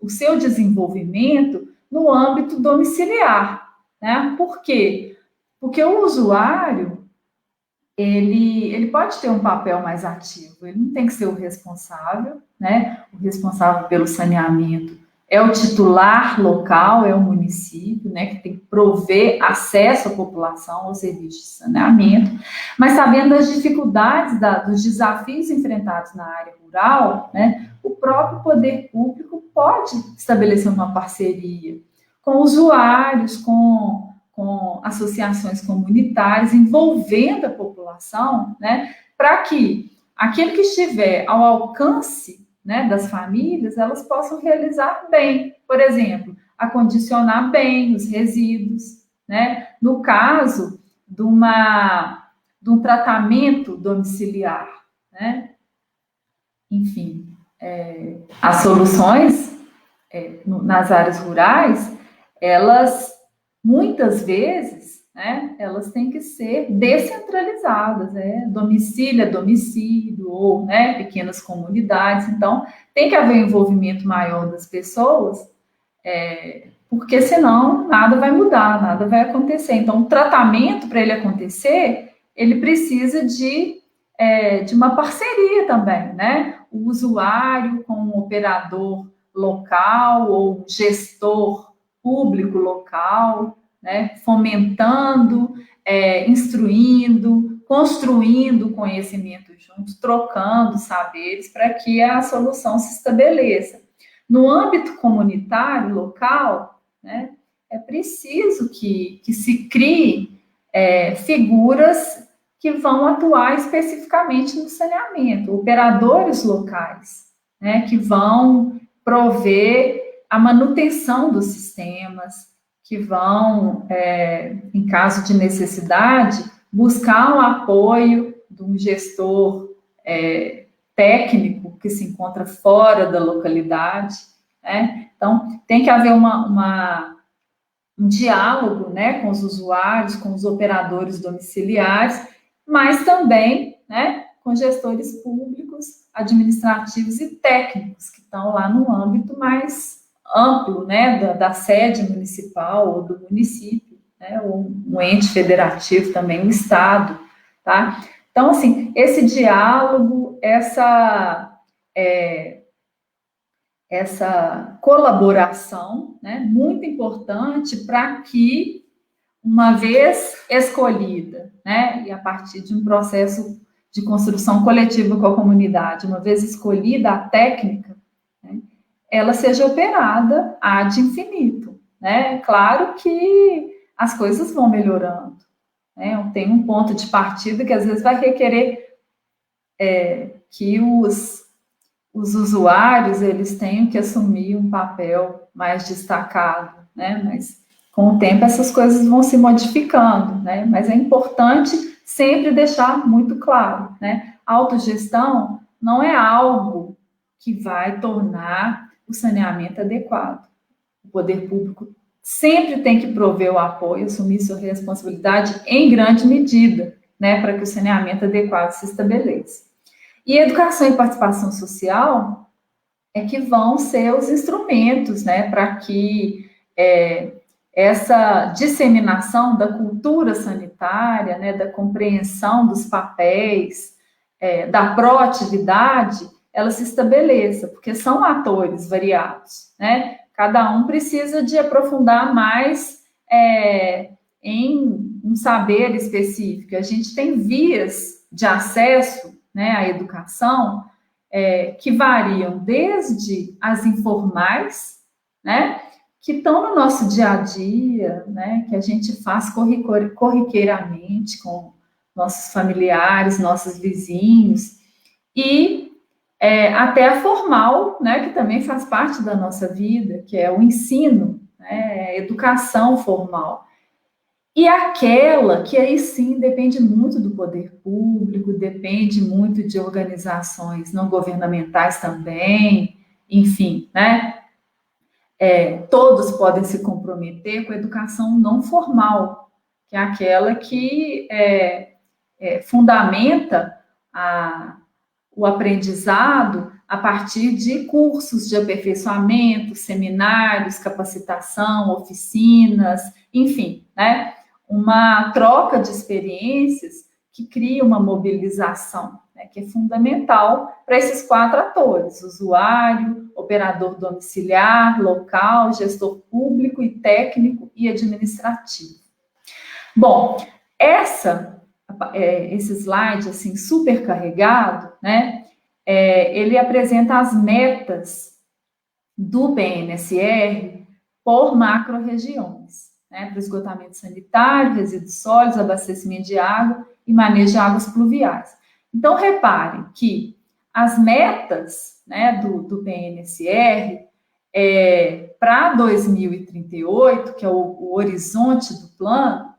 o seu desenvolvimento no âmbito domiciliar, né? Por quê? Porque o usuário, ele pode ter um papel mais ativo, ele não tem que ser o responsável, né? O responsável pelo saneamento é o titular local, é o município, né, que tem que prover acesso à população aos serviços de saneamento, mas sabendo das dificuldades, dos desafios enfrentados na área rural, né, o próprio poder público pode estabelecer uma parceria com usuários, com associações comunitárias, envolvendo a população, né, para que aquele que estiver ao alcance, né, das famílias, elas possam realizar bem, por exemplo, acondicionar bem os resíduos, né, no caso de um tratamento domiciliar, né, enfim, as soluções nas áreas rurais, elas, muitas vezes, né, elas têm que ser descentralizadas, domicílio a domicílio, ou, né, pequenas comunidades. Então, tem que haver um envolvimento maior das pessoas, porque senão nada vai mudar, nada vai acontecer. Então, o tratamento, para ele acontecer, ele precisa de uma parceria também, né? O usuário com um operador local ou gestor público local, né, fomentando, instruindo, construindo conhecimento juntos, trocando saberes para que a solução se estabeleça. No âmbito comunitário, local, né, é preciso que se crie figuras que vão atuar especificamente no saneamento, operadores locais, né, que vão prover a manutenção dos sistemas, que vão, em caso de necessidade, buscar o apoio de um gestor técnico que se encontra fora da localidade, né? Então, tem que haver um diálogo, né, com os usuários, com os operadores domiciliares, mas também, né, com gestores públicos, administrativos e técnicos que estão lá no âmbito mais amplo, né, da sede municipal ou do município, né, ou um ente federativo também, o Estado, tá? Então, assim, esse diálogo, essa colaboração, né, muito importante para que, uma vez escolhida, né, e a partir de um processo de construção coletiva com a comunidade, uma vez escolhida a técnica, né, ela seja operada ad infinito, né? Claro que as coisas vão melhorando, né? Tem um ponto de partida que às vezes vai requerer que os usuários, eles tenham que assumir um papel mais destacado, né? Mas com o tempo essas coisas vão se modificando, né? Mas é importante sempre deixar muito claro, né? A autogestão não é algo que vai tornar o saneamento adequado. O poder público sempre tem que prover o apoio, assumir sua responsabilidade em grande medida, né? Para que o saneamento adequado se estabeleça. E educação e participação social é que vão ser os instrumentos, né, para que essa disseminação da cultura sanitária, né, da compreensão dos papéis, da proatividade, ela se estabeleça, porque são atores variados, né? Cada um precisa de aprofundar mais em um saber específico. A gente tem vias de acesso, né, à educação que variam desde as informais, né, que estão no nosso dia a dia, né, que a gente faz corriqueiramente com nossos familiares, nossos vizinhos, e até a formal, né, que também faz parte da nossa vida, que é o ensino, né, a educação formal. E aquela que aí sim depende muito do poder público, depende muito de organizações não governamentais também, enfim, né? Todos podem se comprometer com a educação não formal, que é aquela que fundamenta o aprendizado a partir de cursos de aperfeiçoamento, seminários, capacitação, oficinas, enfim, né? Uma troca de experiências que cria uma mobilização, né, que é fundamental para esses 4 atores: usuário, operador domiciliar, local, gestor público e técnico e administrativo. Bom, esse slide assim super carregado, né? Ele apresenta as metas do BNSR por macro-regiões, né, para esgotamento sanitário, resíduos sólidos, abastecimento de água e manejo de águas pluviais. Então, reparem que as metas, né, do BNSR para 2038, que é o horizonte do plano,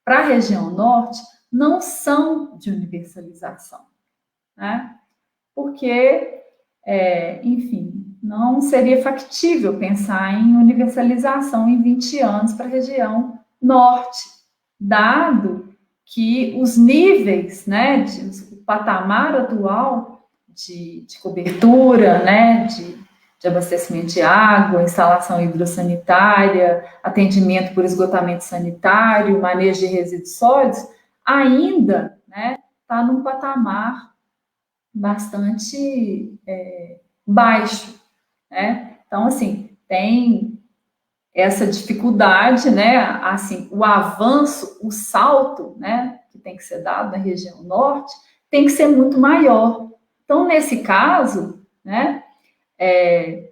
para a região norte, não são de universalização, né? Porque, enfim, não seria factível pensar em universalização em 20 anos para a região norte, dado que os níveis, né, o patamar atual de cobertura, né, de abastecimento de água, instalação hidrossanitária, atendimento por esgotamento sanitário, manejo de resíduos sólidos, ainda, né, está num patamar bastante baixo, né? Então, assim, tem essa dificuldade, né? Assim, o avanço, o salto, né, que tem que ser dado na região norte, tem que ser muito maior. Então, nesse caso, né, é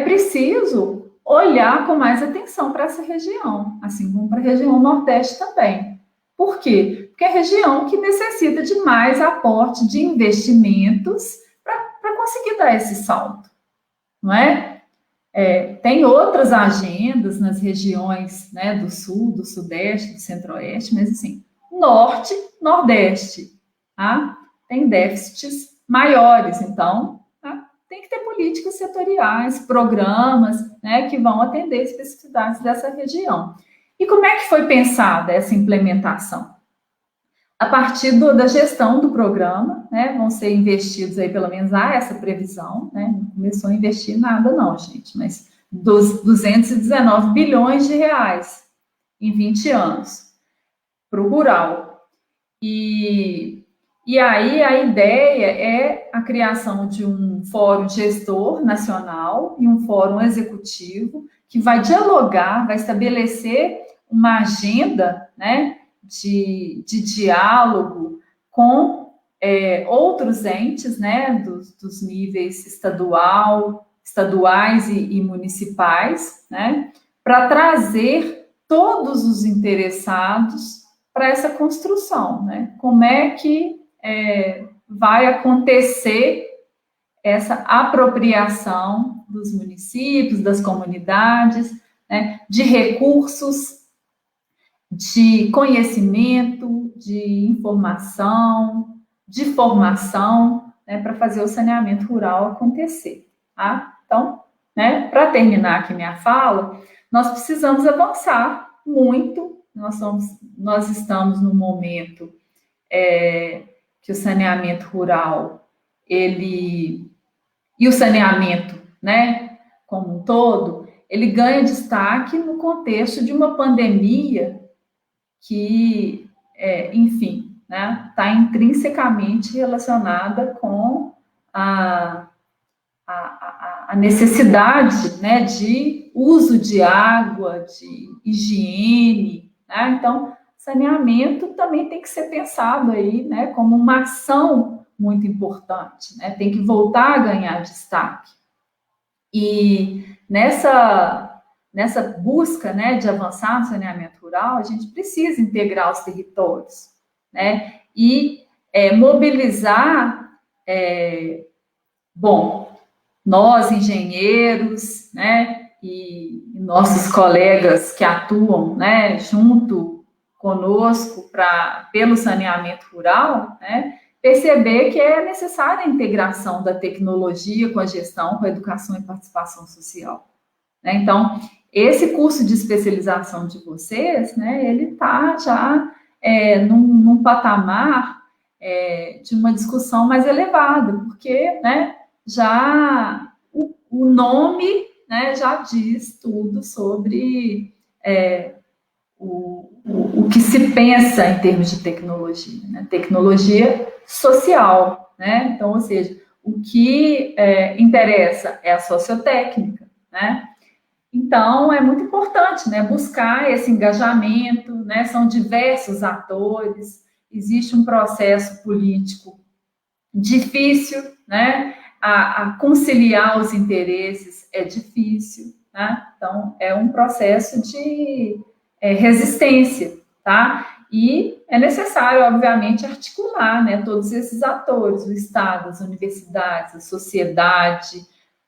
preciso olhar com mais atenção para essa região, assim como para a região nordeste também. Por quê? Porque é a região que necessita de mais aporte de investimentos para conseguir dar esse salto, não é? Tem outras agendas nas regiões, né, do sul, do sudeste, do centro-oeste, mas assim, norte, nordeste, tá? Tem déficits maiores, então, tá? Tem que ter políticas setoriais, programas, né, que vão atender especificidades dessa região. E como é que foi pensada essa implementação? A partir da gestão do programa, né, vão ser investidos aí, pelo menos há essa previsão, né, não começou a investir nada não, gente, mas dos 219 bilhões de reais em 20 anos para o rural. E aí a ideia é a criação de um fórum gestor nacional e um fórum executivo que vai dialogar, vai estabelecer uma agenda, né, de diálogo com outros entes, né, dos níveis estaduais e municipais, né, para trazer todos os interessados para essa construção, né? Como é que vai acontecer essa apropriação dos municípios, das comunidades, né, de recursos, de conhecimento, de informação, de formação, né, para fazer o saneamento rural acontecer, tá? Então, né, para terminar aqui minha fala, nós precisamos avançar muito, nós estamos num momento que o saneamento rural, e o saneamento, né, como um todo, ele ganha destaque no contexto de uma pandemia que, enfim, né, está intrinsecamente relacionada com a necessidade, né, de uso de água, de higiene, né? Então, saneamento também tem que ser pensado aí, né, como uma ação muito importante, né? Tem que voltar a ganhar destaque. E nessa busca, né, de avançar no saneamento rural, a gente precisa integrar os territórios, né? E mobilizar, nós, engenheiros, né, e nossos colegas que atuam, né, junto conosco pelo saneamento rural, né, perceber que é necessária a integração da tecnologia com a gestão, com a educação e participação social, né? Então, esse curso de especialização de vocês, né, ele está já num patamar de uma discussão mais elevada, porque, né, já o nome, né, já diz tudo sobre o que se pensa em termos de tecnologia, né? Tecnologia social, né? Então, ou seja, o que interessa é a sociotécnica, né? Então, é muito importante, né, buscar esse engajamento, né? São diversos atores, existe um processo político difícil, né? A conciliar os interesses é difícil, né? Então, é um processo de resistência, tá? E é necessário, obviamente, articular, né, todos esses atores, o Estado, as universidades, a sociedade,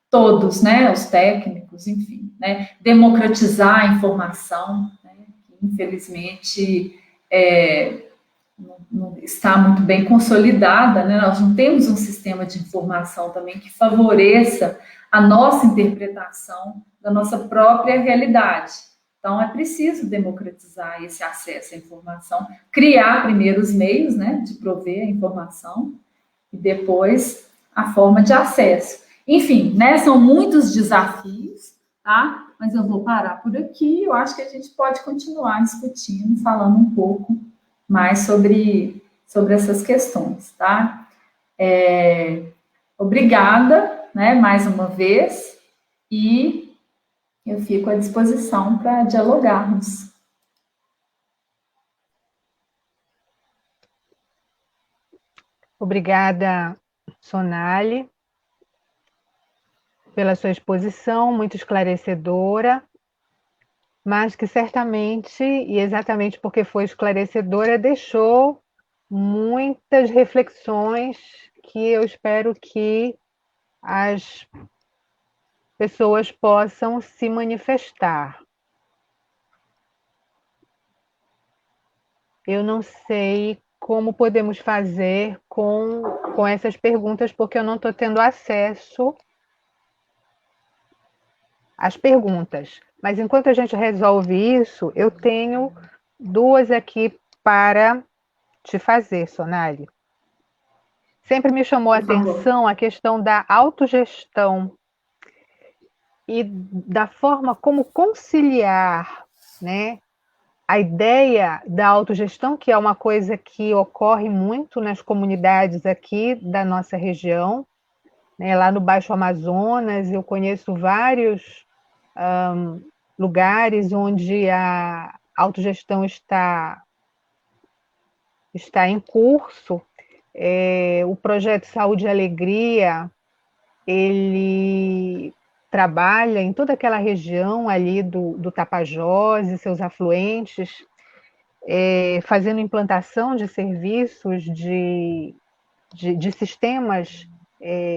todos, né, os técnicos, enfim, né, democratizar a informação, né, que infelizmente não está muito bem consolidada, né? Nós não temos um sistema de informação também que favoreça a nossa interpretação da nossa própria realidade. Então, é preciso democratizar esse acesso à informação, criar primeiro os meios, né, de prover a informação e depois a forma de acesso. Enfim, né, são muitos desafios, tá? Mas eu vou parar por aqui. Eu acho que a gente pode continuar discutindo, falando um pouco mais sobre essas questões, tá? Obrigada, né, mais uma vez, e eu fico à disposição para dialogarmos. Obrigada, Sonali, pela sua exposição, muito esclarecedora, mas que certamente, e exatamente porque foi esclarecedora, deixou muitas reflexões que eu espero que as pessoas possam se manifestar. Eu não sei como podemos fazer com essas perguntas, porque eu não estou tendo acesso às perguntas. Mas enquanto a gente resolve isso, eu tenho duas aqui para te fazer, Sonali. Sempre me chamou a atenção a questão da autogestão e da forma como conciliar, né, a ideia da autogestão, que é uma coisa que ocorre muito nas comunidades aqui da nossa região, né, lá no Baixo Amazonas, eu conheço vários lugares onde a autogestão está em curso. O projeto Saúde e Alegria, ele trabalha em toda aquela região ali do Tapajós e seus afluentes, fazendo implantação de serviços de sistemas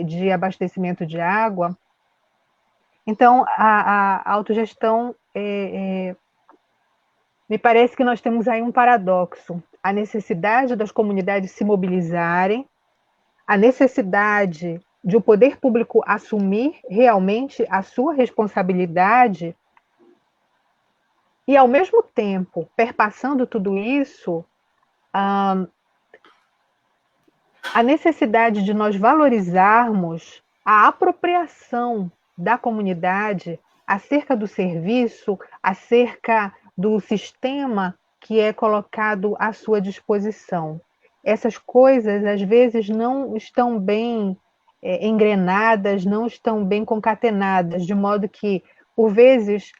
de abastecimento de água. Então, a autogestão, me parece que nós temos aí um paradoxo: a necessidade das comunidades se mobilizarem, a necessidade de o poder público assumir realmente a sua responsabilidade e, ao mesmo tempo, perpassando tudo isso, a necessidade de nós valorizarmos a apropriação da comunidade acerca do serviço, acerca do sistema que é colocado à sua disposição. Essas coisas, às vezes, não estão bem engrenadas, não estão bem concatenadas, de modo que, por vezes,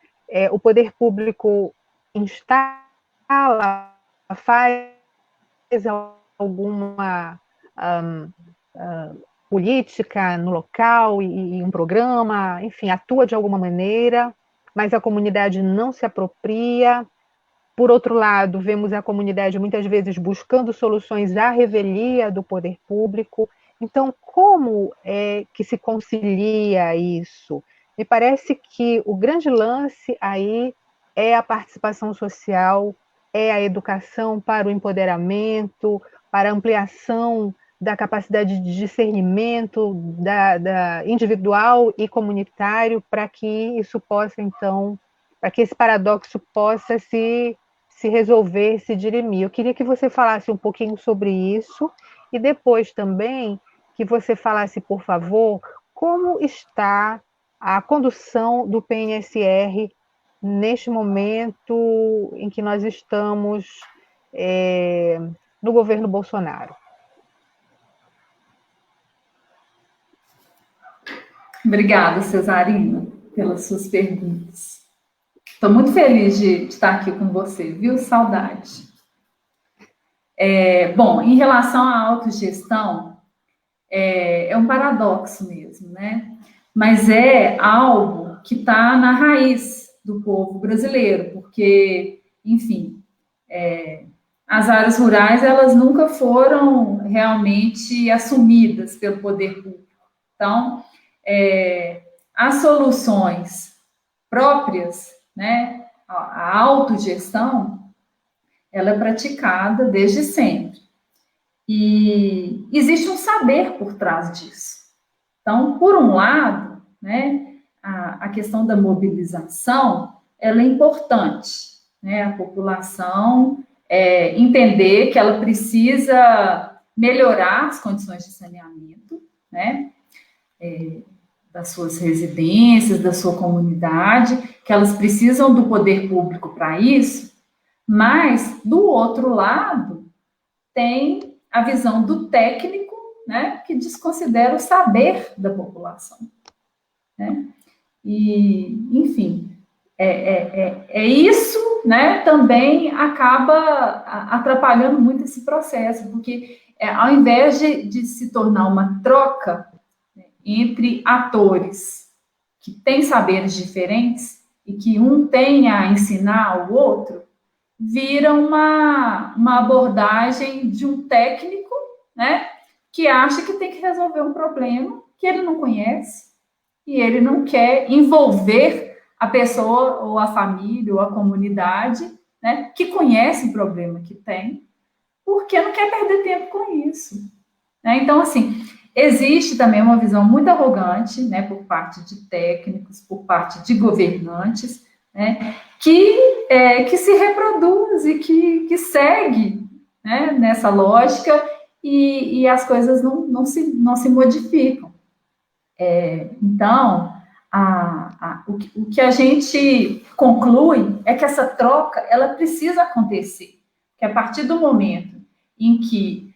o poder público instala, faz alguma política no local e um programa, enfim, atua de alguma maneira, mas a comunidade não se apropria. Por outro lado, vemos a comunidade muitas vezes buscando soluções à revelia do poder público. Então, como é que se concilia isso? Me parece que o grande lance aí é a participação social, é a educação para o empoderamento, para a ampliação da capacidade de discernimento da individual e comunitário, para que isso possa, então, para que esse paradoxo possa se resolver, se dirimir. Eu queria que você falasse um pouquinho sobre isso e depois também que você falasse, por favor, como está a condução do PNSR neste momento em que nós estamos no governo Bolsonaro. Obrigada, Cesarina, pelas suas perguntas. Estou muito feliz de estar aqui com você, viu? Saudade. Bom, em relação à autogestão, é um paradoxo mesmo, né? Mas é algo que está na raiz do povo brasileiro, porque, enfim, as áreas rurais, elas nunca foram realmente assumidas pelo poder público. Então, as soluções próprias, né, a autogestão, ela é praticada desde sempre. E existe um saber por trás disso. Então, por um lado, né, a questão da mobilização, ela é importante, né, a população entender que ela precisa melhorar as condições de saneamento, né, das suas residências, da sua comunidade, que elas precisam do poder público para isso, mas, do outro lado, tem a visão do técnico, né, que desconsidera o saber da população. Né? E, enfim, isso, né, também acaba atrapalhando muito esse processo, porque ao invés de se tornar uma troca entre atores que têm saberes diferentes e que um tem a ensinar ao outro, vira uma abordagem de um técnico, né, que acha que tem que resolver um problema que ele não conhece e ele não quer envolver a pessoa ou a família ou a comunidade, né, que conhece o problema que tem, porque não quer perder tempo com isso. Né? Então, assim, existe também uma visão muito arrogante, né, por parte de técnicos, por parte de governantes, né, que se reproduz e que segue, né, nessa lógica e as coisas não se modificam. Então, o que a gente conclui é que essa troca ela precisa acontecer, que a partir do momento em que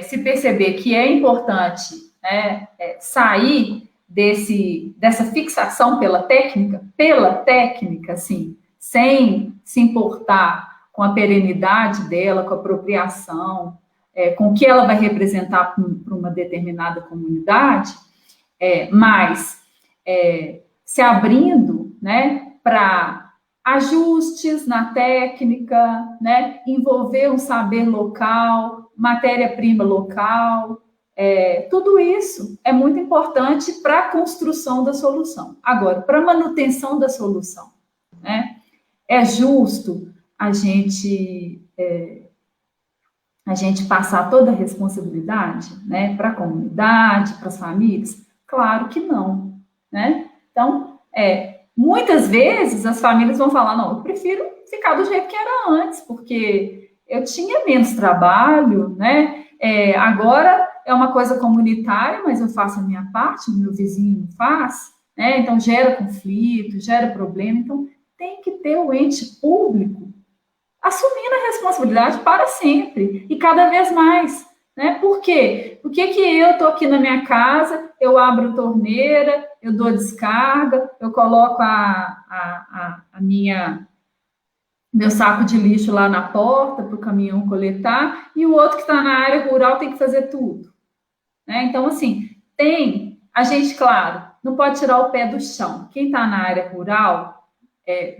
se perceber que é importante, né, sair dessa fixação pela técnica, assim, sem se importar com a perenidade dela, com a apropriação, com o que ela vai representar para uma determinada comunidade, mas se abrindo, né, para ajustes na técnica, né, envolver um saber local, matéria-prima local, tudo isso é muito importante para a construção da solução. Agora, para a manutenção da solução, né, é justo a gente passar toda a responsabilidade, né, para a comunidade, para as famílias? Claro que não, né? Então, muitas vezes as famílias vão falar, não, eu prefiro ficar do jeito que era antes, porque eu tinha menos trabalho, né? Agora é uma coisa comunitária, mas eu faço a minha parte, o meu vizinho não faz, né? Então gera conflito, gera problema. Então tem que ter o ente público assumindo a responsabilidade para sempre e cada vez mais. Né? Por quê? Por que eu estou aqui na minha casa, eu abro a torneira, eu dou descarga, eu coloco meu saco de lixo lá na porta para o caminhão coletar, e o outro que está na área rural tem que fazer tudo? né? Então, assim, a gente, claro, não pode tirar o pé do chão. Quem está na área rural,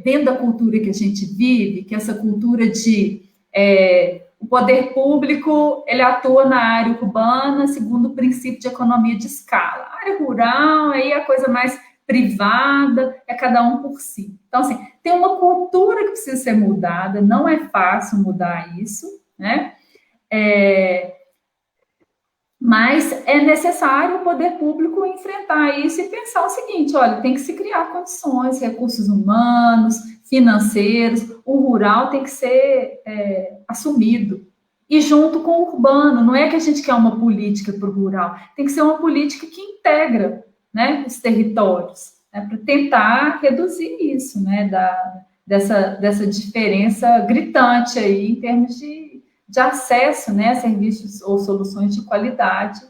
dentro da cultura que a gente vive, que é essa cultura de o poder público, ele atua na área urbana segundo o princípio de economia de escala. A área rural, aí é a coisa mais privada, é cada um por si. Então, assim, tem uma cultura que precisa ser mudada, não é fácil mudar isso, né? Mas é necessário o poder público enfrentar isso e pensar o seguinte, olha, tem que se criar condições, recursos humanos, financeiros, o rural tem que ser assumido. E junto com o urbano, não é que a gente quer uma política para o rural, tem que ser uma política que integra, né, os territórios, né, para tentar reduzir isso, né, dessa diferença gritante aí em termos de acesso, né, a serviços ou soluções de qualidade,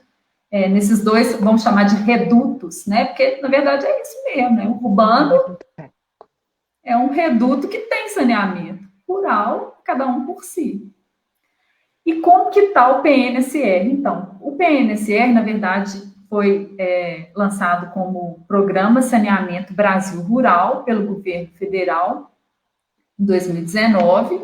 nesses dois, vamos chamar de redutos, né, porque, na verdade, é isso mesmo, né, o urbano é um reduto que tem saneamento, rural, cada um por si. E como que está o PNSR? Então, o PNSR, na verdade, foi lançado como Programa Saneamento Brasil Rural pelo governo federal em 2019.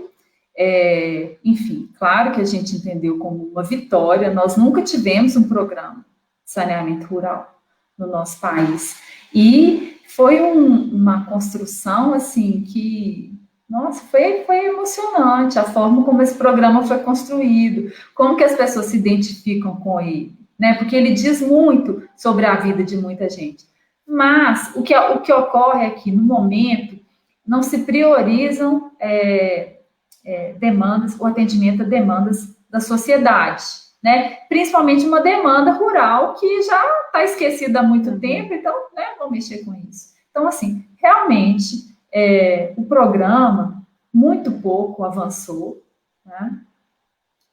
Enfim, claro que a gente entendeu como uma vitória. Nós nunca tivemos um programa de saneamento rural no nosso país. E foi uma construção, assim, que... Nossa, foi emocionante a forma como esse programa foi construído, como que as pessoas se identificam com ele, né? Porque ele diz muito sobre a vida de muita gente. Mas o que ocorre aqui no momento, não se priorizam demandas, o atendimento a demandas da sociedade, né? Principalmente uma demanda rural que já está esquecida há muito tempo, então, né, vamos mexer com isso. Então, assim, realmente... o programa muito pouco avançou, né?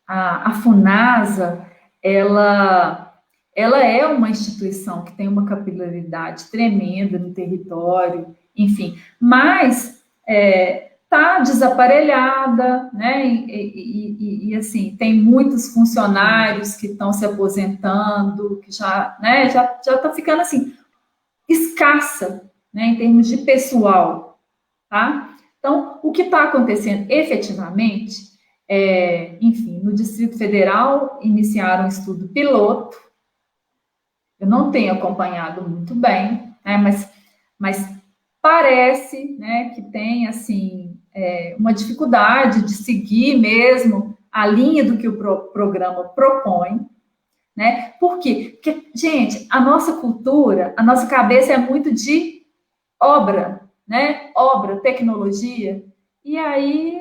A FUNASA, ela é uma instituição que tem uma capilaridade tremenda no território, enfim, mas está desaparelhada, né? E assim, tem muitos funcionários que estão se aposentando, que já está ficando assim, escassa, né, em termos de pessoal. Tá? Então, o que está acontecendo efetivamente, enfim, no Distrito Federal iniciaram um estudo piloto, eu não tenho acompanhado muito bem, né, mas parece, né, que tem, assim, uma dificuldade de seguir mesmo a linha do que o programa propõe, né? Por quê? Porque, gente, a nossa cultura, a nossa cabeça é muito de obra, né? Obra, tecnologia, e aí,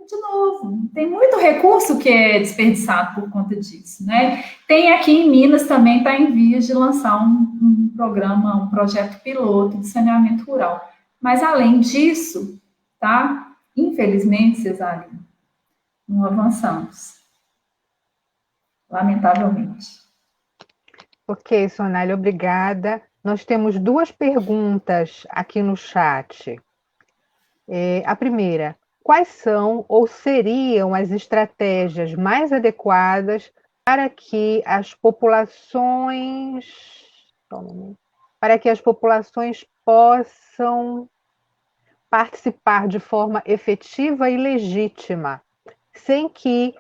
de novo, tem muito recurso que é desperdiçado por conta disso, né? Tem aqui em Minas também, está em vias de lançar um programa, um projeto piloto de saneamento rural. Mas, além disso, tá? Infelizmente, Cesarina, não avançamos. Lamentavelmente. Ok, Sonália, obrigada. Nós temos duas perguntas aqui no chat. A primeira, quais são ou seriam as estratégias mais adequadas para que as populações possam participar de forma efetiva e legítima, sem que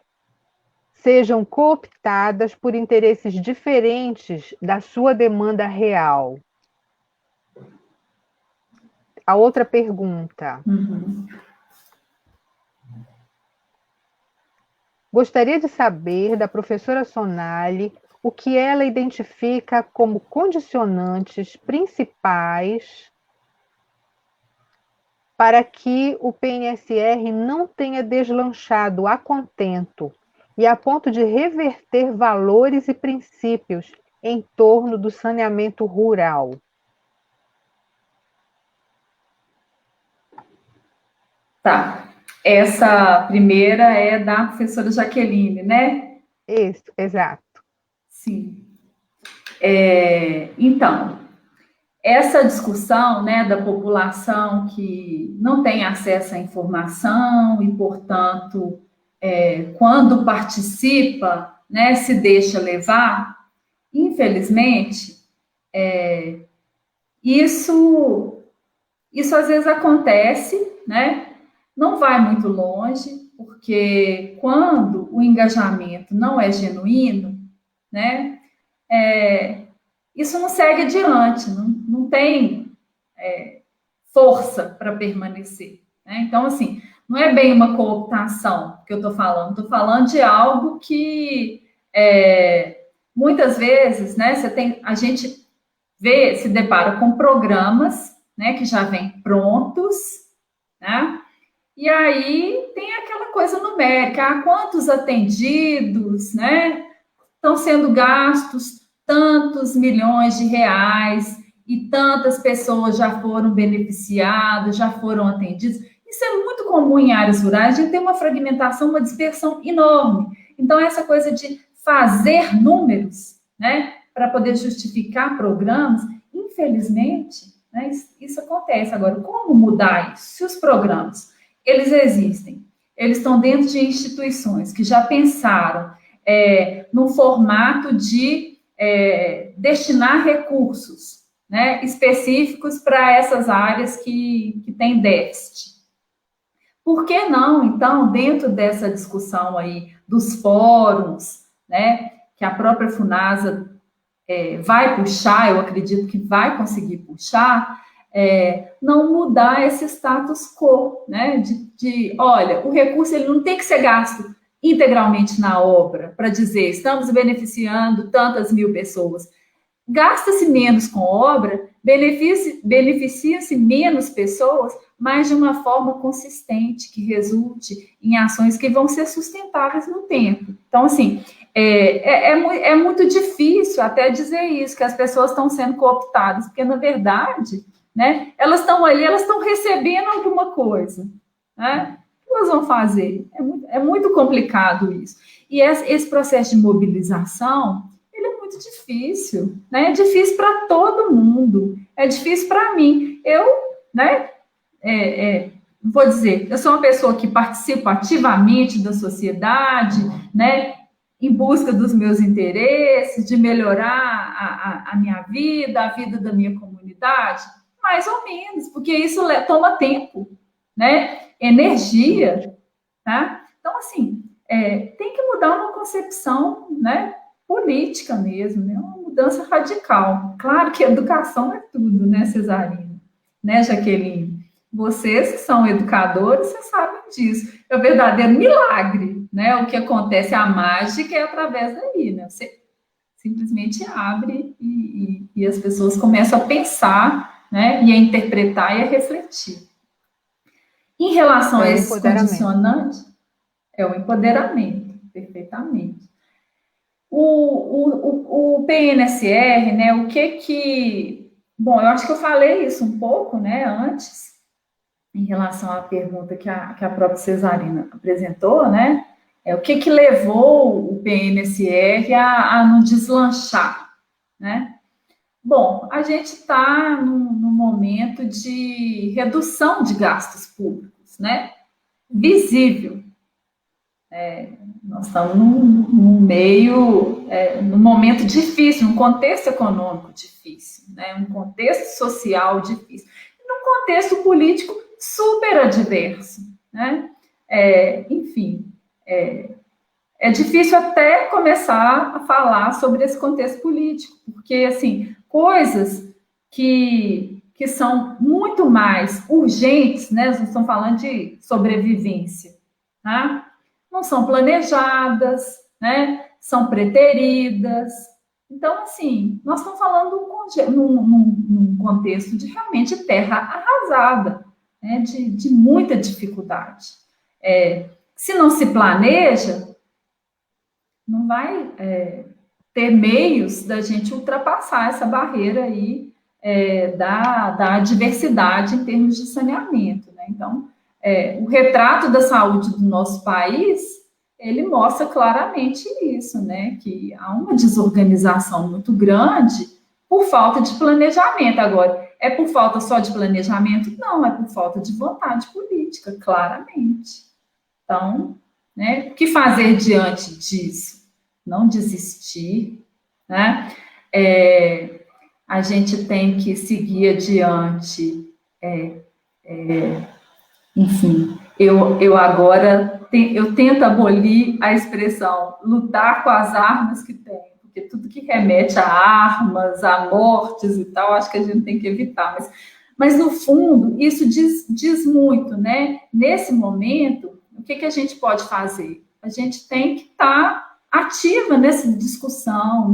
sejam cooptadas por interesses diferentes da sua demanda real? A outra pergunta. Gostaria de saber da professora Sonali o que ela identifica como condicionantes principais para que o PNSR não tenha deslanchado a contento e a ponto de reverter valores e princípios em torno do saneamento rural. Tá. Essa primeira é da professora Jaqueline, né? Isso, exato. Sim. Então, essa discussão, né, da população que não tem acesso à informação e, portanto, quando participa, né, se deixa levar, infelizmente, isso às vezes acontece, né? Não vai muito longe, porque quando o engajamento não é genuíno, né? Isso não segue adiante, não tem força para permanecer, né? Então, assim, não é bem uma cooptação que eu estou falando de algo que muitas vezes, né, a gente se depara com programas, né, que já vêm prontos, né? E aí tem aquela coisa numérica, quantos atendidos, né, estão sendo gastos tantos milhões de reais e tantas pessoas já foram beneficiadas, já foram atendidas. Isso é muito comum em áreas rurais, a gente tem uma fragmentação, uma dispersão enorme. Então, essa coisa de fazer números, né, para poder justificar programas, infelizmente, né, isso acontece. Agora, como mudar isso? Se os programas, eles existem, eles estão dentro de instituições que já pensaram no formato de destinar recursos, né, específicos para essas áreas que têm déficit. Por que não, então, dentro dessa discussão aí dos fóruns, né, que a própria Funasa vai puxar, eu acredito que vai conseguir puxar, não mudar esse status quo, né, olha, o recurso ele não tem que ser gasto integralmente na obra, para dizer, estamos beneficiando tantas mil pessoas. Gasta-se menos com obra, beneficia-se menos pessoas, mas de uma forma consistente, que resulte em ações que vão ser sustentáveis no tempo. Então, assim, é muito difícil até dizer isso, que as pessoas estão sendo cooptadas, porque, na verdade, né, elas estão ali, elas estão recebendo alguma coisa, né? O que elas vão fazer? É muito complicado isso. E esse processo de mobilização, ele é muito difícil, né? É difícil para todo mundo, é difícil para mim. Eu, né, vou dizer, eu sou uma pessoa que participo ativamente da sociedade, né, em busca dos meus interesses, de melhorar a minha vida, a vida da minha comunidade, mais ou menos, porque isso toma tempo, né, energia, tá? Então, assim, tem que mudar uma concepção, né, política mesmo, né, uma mudança radical. Claro que educação é tudo, né, Cesarina? Né, Jaqueline? Vocês que são educadores, vocês sabem disso. É o verdadeiro milagre, né? O que acontece, a mágica é através daí, né? Você simplesmente abre e as pessoas começam a pensar, né? E a interpretar e a refletir. Em relação a esses condicionantes, é o empoderamento, perfeitamente. O PNSR, né? O que... Bom, eu acho que eu falei isso um pouco, né? Antes, em relação à pergunta que a própria Cesarina apresentou, né? O que levou o PNSR a não deslanchar, né? Bom, a gente está num momento de redução de gastos públicos, né? Visível. Nós estamos num momento difícil, num contexto econômico difícil, né? Um contexto social difícil, num contexto político super adverso, né? Enfim, é difícil até começar a falar sobre esse contexto político, porque, assim, coisas que são muito mais urgentes, né? Nós estamos falando de sobrevivência, tá? Não são planejadas, né? São preteridas. Então, assim, nós estamos falando num contexto de realmente terra arrasada, né? De muita dificuldade. Se não se planeja, não vai ter meios da gente ultrapassar essa barreira aí da adversidade em termos de saneamento, né? Então, o retrato da saúde do nosso país, ele mostra claramente isso, né? Que há uma desorganização muito grande por falta de planejamento. Agora, é por falta só de planejamento? Não, é por falta de vontade política, claramente. Então, né, o que fazer diante disso? Não desistir, né? A gente tem que seguir adiante, enfim, eu agora eu tento abolir a expressão lutar com as armas que tem, porque tudo que remete a armas, a mortes e tal, acho que a gente tem que evitar, mas no fundo, isso diz muito, né? Nesse momento, o que a gente pode fazer? A gente tem que estar ativa nessa discussão,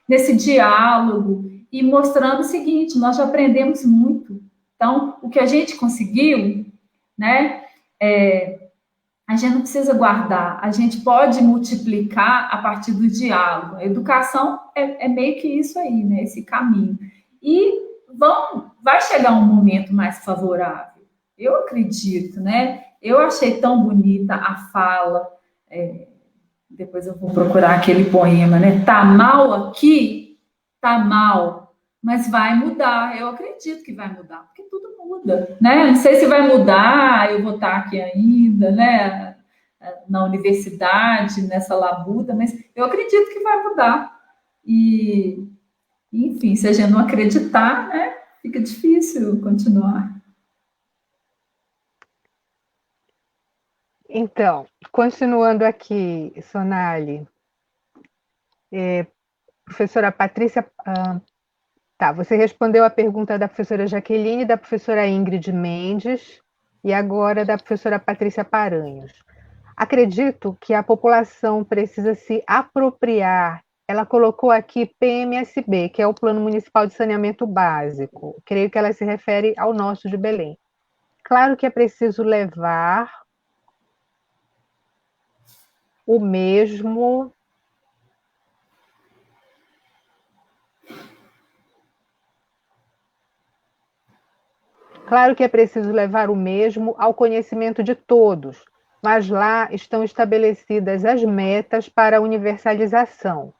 nesse diálogo, e mostrando o seguinte, nós já aprendemos muito. Então, o que a gente conseguiu, né, a gente não precisa guardar, a gente pode multiplicar a partir do diálogo. A educação é meio que isso aí, né, esse caminho. E vai chegar um momento mais favorável. Eu acredito, né? Eu achei tão bonita a fala, depois eu vou procurar aquele poema, né? Tá mal aqui, tá mal, mas vai mudar. Eu acredito que vai mudar, porque tudo muda, né? Não sei se vai mudar, eu vou estar aqui ainda, né? Na universidade, nessa labuta, mas eu acredito que vai mudar. E, enfim, se a gente não acreditar, né? Fica difícil continuar. Então, continuando aqui, Sonali, professora Patrícia, você respondeu a pergunta da professora Jaqueline, da professora Ingrid Mendes e agora da professora Patrícia Paranhos. Acredito que a população precisa se apropriar. Ela colocou aqui PMSB, que é o Plano Municipal de Saneamento Básico. Creio que ela se refere ao nosso de Belém. Claro que é preciso levar o mesmo ao conhecimento de todos, mas lá estão estabelecidas as metas para a universalização,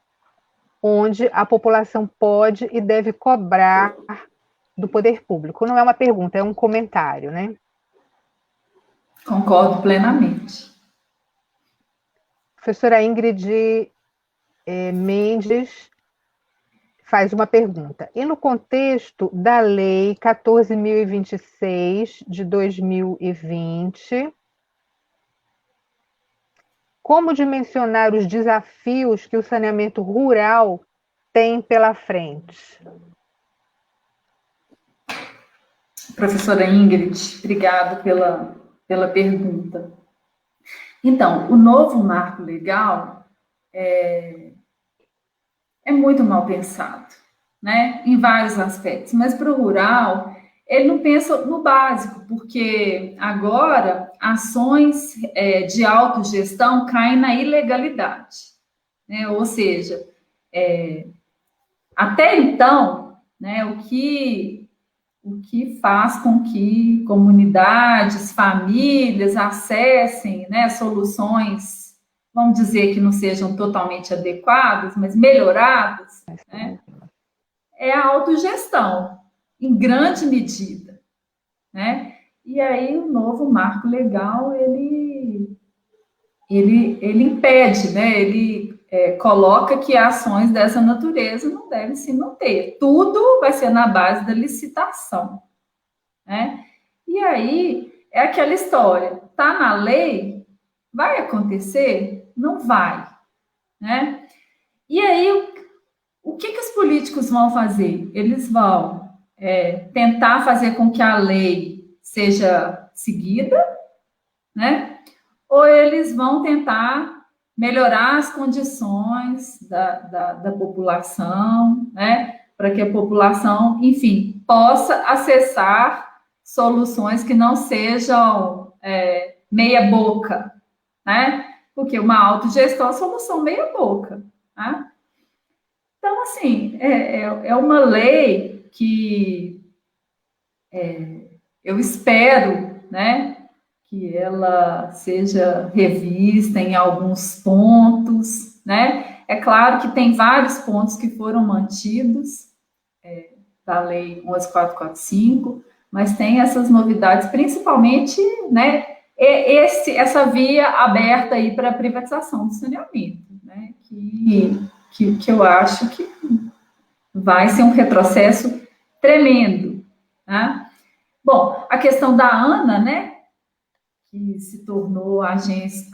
onde a população pode e deve cobrar do poder público. Não é uma pergunta, é um comentário, né? Concordo plenamente. Professora Ingrid Mendes faz uma pergunta. E no contexto da Lei 14.026 de 2020, como dimensionar os desafios que o saneamento rural tem pela frente? Professora Ingrid, obrigado pela pergunta. Então, o novo marco legal é muito mal pensado, né? Em vários aspectos, mas para o rural, ele não pensa no básico, porque agora ações de autogestão caem na ilegalidade, né? Ou seja, até então, né, o que faz com que comunidades, famílias acessem, né, soluções, vamos dizer que não sejam totalmente adequadas, mas melhoradas, né, é a autogestão, em grande medida, né? E aí o novo marco legal, ele impede, né? Ele coloca que ações dessa natureza não devem se manter. Tudo vai ser na base da licitação, né? E aí é aquela história, tá na lei, vai acontecer? Não vai, né? E aí o que os políticos vão fazer? Eles vão tentar fazer com que a lei seja seguida, né? Ou eles vão tentar melhorar as condições da população, né? Para que a população, enfim, possa acessar soluções que não sejam meia boca, né? Porque uma autogestão é solução meia boca, né? Então, assim, é uma lei que eu espero, né, que ela seja revista em alguns pontos, né? É claro que tem vários pontos que foram mantidos da Lei 11.445, mas tem essas novidades, principalmente, né, essa via aberta aí para a privatização do saneamento, né, que que eu acho que vai ser um retrocesso tremendo. Tá? Bom, a questão da ANA, né, que se tornou a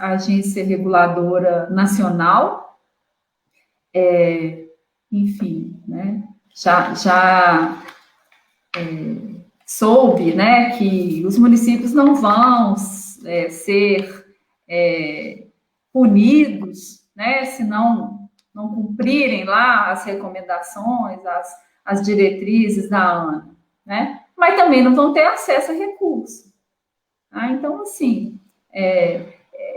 agência reguladora nacional, enfim, né, já soube, né, que os municípios não vão ser punidos, né, se não cumprirem lá as recomendações, as diretrizes da ANA, né, mas também não vão ter acesso a recursos. Tá? Então, assim,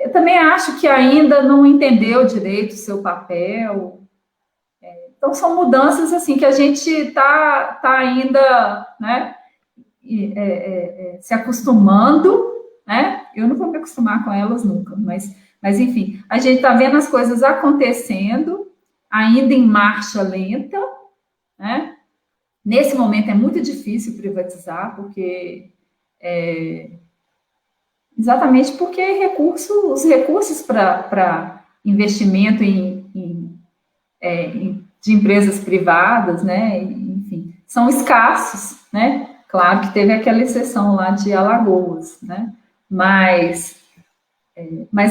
eu também acho que ainda não entendeu direito o seu papel. Então, são mudanças assim que a gente está ainda, né, se acostumando, né? Eu não vou me acostumar com elas nunca, mas enfim, a gente está vendo as coisas acontecendo, ainda em marcha lenta, né? Nesse momento é muito difícil privatizar, porque exatamente porque os recursos para investimento de empresas privadas, né? Enfim, são escassos, né? Claro que teve aquela exceção lá de Alagoas, né? Mas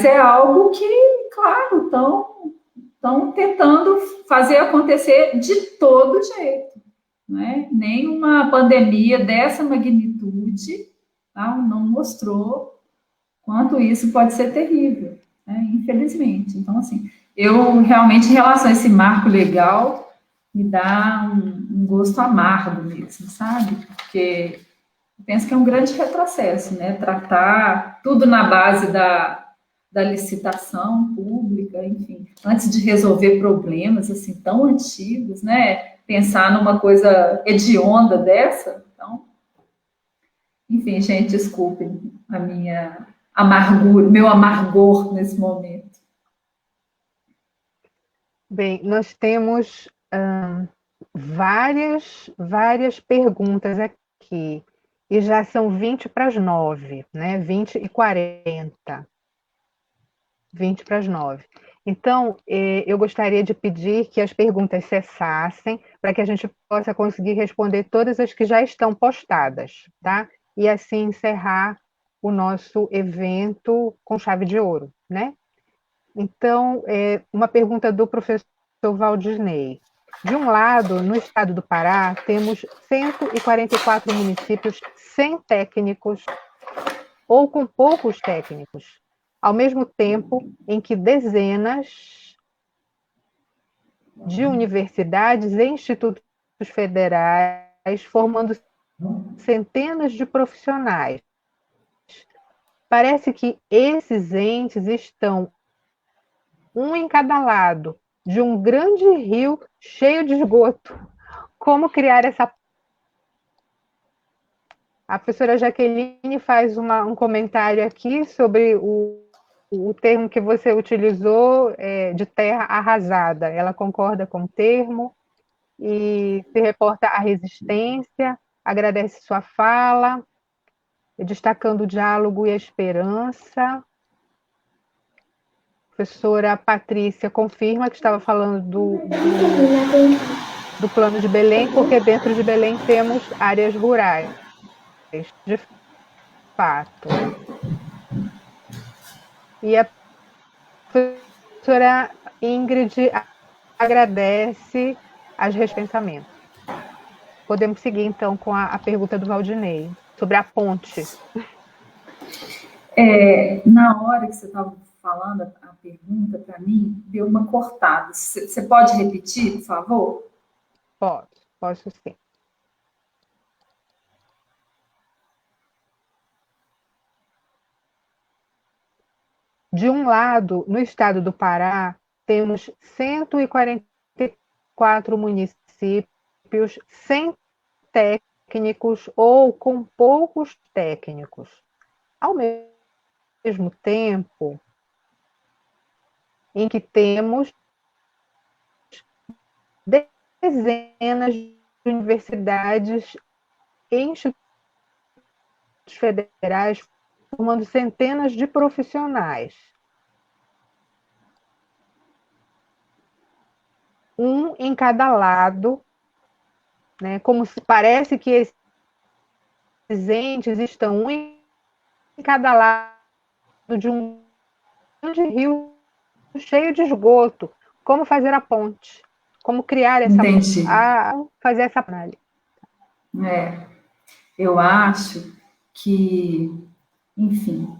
é algo que, claro, estão tentando fazer acontecer de todo jeito, né? Nenhuma pandemia dessa magnitude, tá? Não mostrou quanto isso pode ser terrível, né? Infelizmente. Então, assim, eu realmente, em relação a esse marco legal, me dá um gosto amargo mesmo, sabe? Porque eu penso que é um grande retrocesso, né? Tratar tudo na base da licitação pública, enfim, antes de resolver problemas assim tão antigos, né? Pensar numa coisa hedionda dessa. Então, enfim, gente, desculpem a minha amargura, meu amargor nesse momento. Bem, nós temos várias perguntas aqui, e já são 20 para as 9, né? 20h40. 20 para as 9. Então, eu gostaria de pedir que as perguntas cessassem, para que a gente possa conseguir responder todas as que já estão postadas, tá? E assim encerrar o nosso evento com chave de ouro, né? Então, uma pergunta do professor Valdinei. De um lado, no estado do Pará, temos 144 municípios sem técnicos ou com poucos técnicos, ao mesmo tempo em que dezenas de universidades e institutos federais formando centenas de profissionais. Parece que esses entes estão um em cada lado de um grande rio cheio de esgoto. Como criar essa... A professora Jaqueline faz um comentário aqui sobre o termo que você utilizou, de terra arrasada. Ela concorda com o termo e se reporta à resistência, agradece sua fala, destacando o diálogo e a esperança. A professora Patrícia confirma que estava falando do plano de Belém, porque dentro de Belém temos áreas rurais, de fato. E a professora Ingrid agradece as pensamentos. Podemos seguir, então, com a pergunta do Valdinei, sobre a ponte. Na hora que você estava falando a pergunta, para mim, deu uma cortada. Você pode repetir, por favor? Posso sim. De um lado, no estado do Pará, temos 144 municípios sem técnicos ou com poucos técnicos. Ao mesmo tempo em que temos dezenas de universidades e institutos federais formando centenas de profissionais. um em cada lado, né? Como se parece que esses entes estão um em cada lado de um grande rio cheio de esgoto. Como fazer a ponte? Como criar essa Entendi. fazer essa análise? Eu acho que, enfim,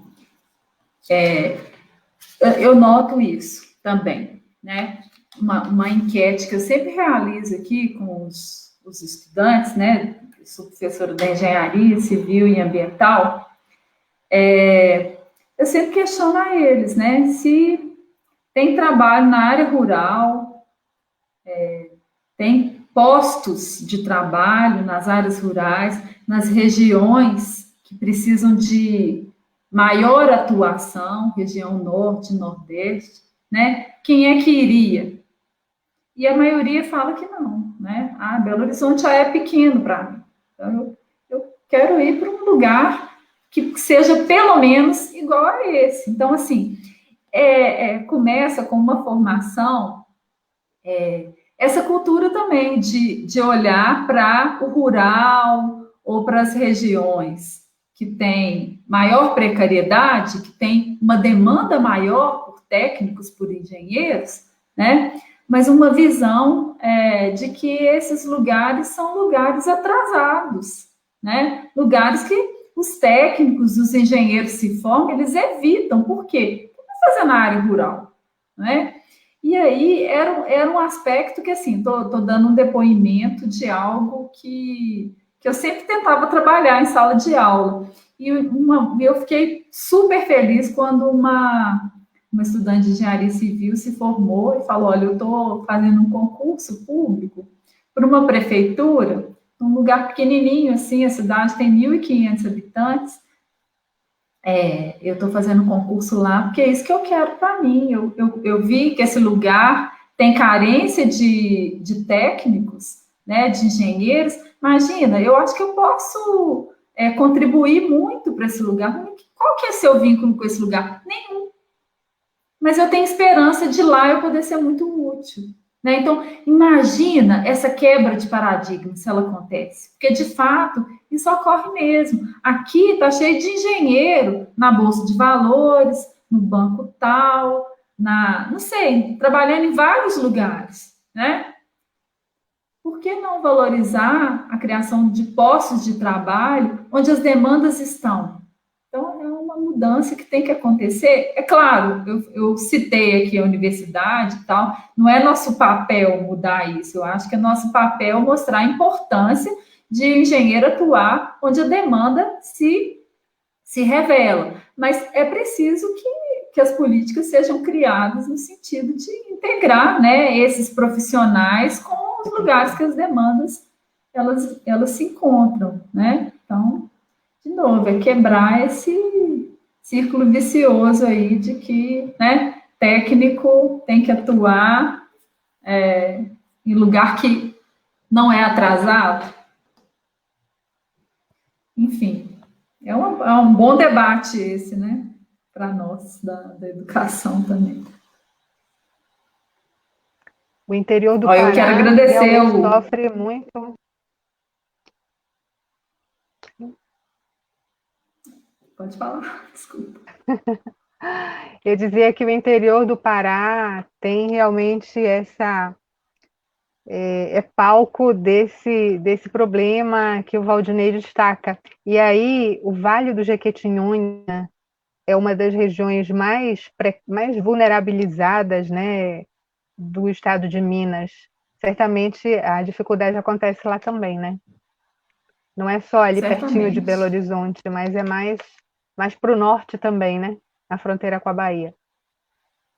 eu noto isso também, né? Uma enquete que eu sempre realizo aqui com os estudantes, né? Eu sou professora da engenharia civil e ambiental. Eu sempre questiono a eles, né? Se tem trabalho na área rural, tem postos de trabalho nas áreas rurais, nas regiões que precisam de maior atuação, região norte, nordeste, né? Quem é que iria? E a maioria fala que não, né? Ah, Belo Horizonte já é pequeno para mim. Então, eu quero ir para um lugar que seja pelo menos igual a esse. Então, assim, começa com uma formação, essa cultura também de olhar para o rural ou para as regiões que têm maior precariedade, que tem uma demanda maior por técnicos, por engenheiros, né? Mas uma visão de que esses lugares são lugares atrasados, né? Lugares que os técnicos, os engenheiros se formam, eles evitam. Por quê? Porque não fazer na área rural, né? E aí era um aspecto que, assim, estou dando um depoimento de algo que eu sempre tentava trabalhar em sala de aula. E eu fiquei super feliz quando uma estudante de engenharia civil se formou e falou: olha, eu estou fazendo um concurso público para uma prefeitura, um lugar pequenininho, assim, a cidade tem 1.500 habitantes. Eu estou fazendo um concurso lá porque é isso que eu quero para mim. Eu vi que esse lugar tem carência de técnicos, né, de engenheiros. Imagina, eu acho que eu posso contribuir muito para esse lugar. Qual que é seu vínculo com esse lugar? Nenhum. Mas eu tenho esperança de lá eu poder ser muito útil. Né? Então, imagina essa quebra de paradigma, se ela acontece. Porque, de fato, isso ocorre mesmo. Aqui está cheio de engenheiro na Bolsa de Valores, no banco tal, não sei, trabalhando em vários lugares. Né? Por que não valorizar a criação de postos de trabalho onde as demandas estão? Então, é uma mudança que tem que acontecer. É claro, eu citei aqui a universidade e tal, não é nosso papel mudar isso, eu acho que é nosso papel mostrar a importância de engenheiro atuar onde a demanda se revela. Mas é preciso que as políticas sejam criadas no sentido de integrar, né, esses profissionais com os lugares que as demandas elas se encontram. Né? Então, de novo, é quebrar esse círculo vicioso aí de que, né, técnico tem que atuar em lugar que não é atrasado. Enfim, é um bom debate esse, né, para nós da educação também. O interior do Pará eu quero agradecer sofre muito. Pode falar, desculpa. Eu dizia que o interior do Pará tem realmente essa palco desse problema que o Valdinei destaca. E aí, o Vale do Jequitinhonha é uma das regiões mais vulnerabilizadas, né, do estado de Minas. Certamente a dificuldade acontece lá também, né? Não é só ali pertinho de Belo Horizonte, mas é mais para o norte também, né? Na fronteira com a Bahia.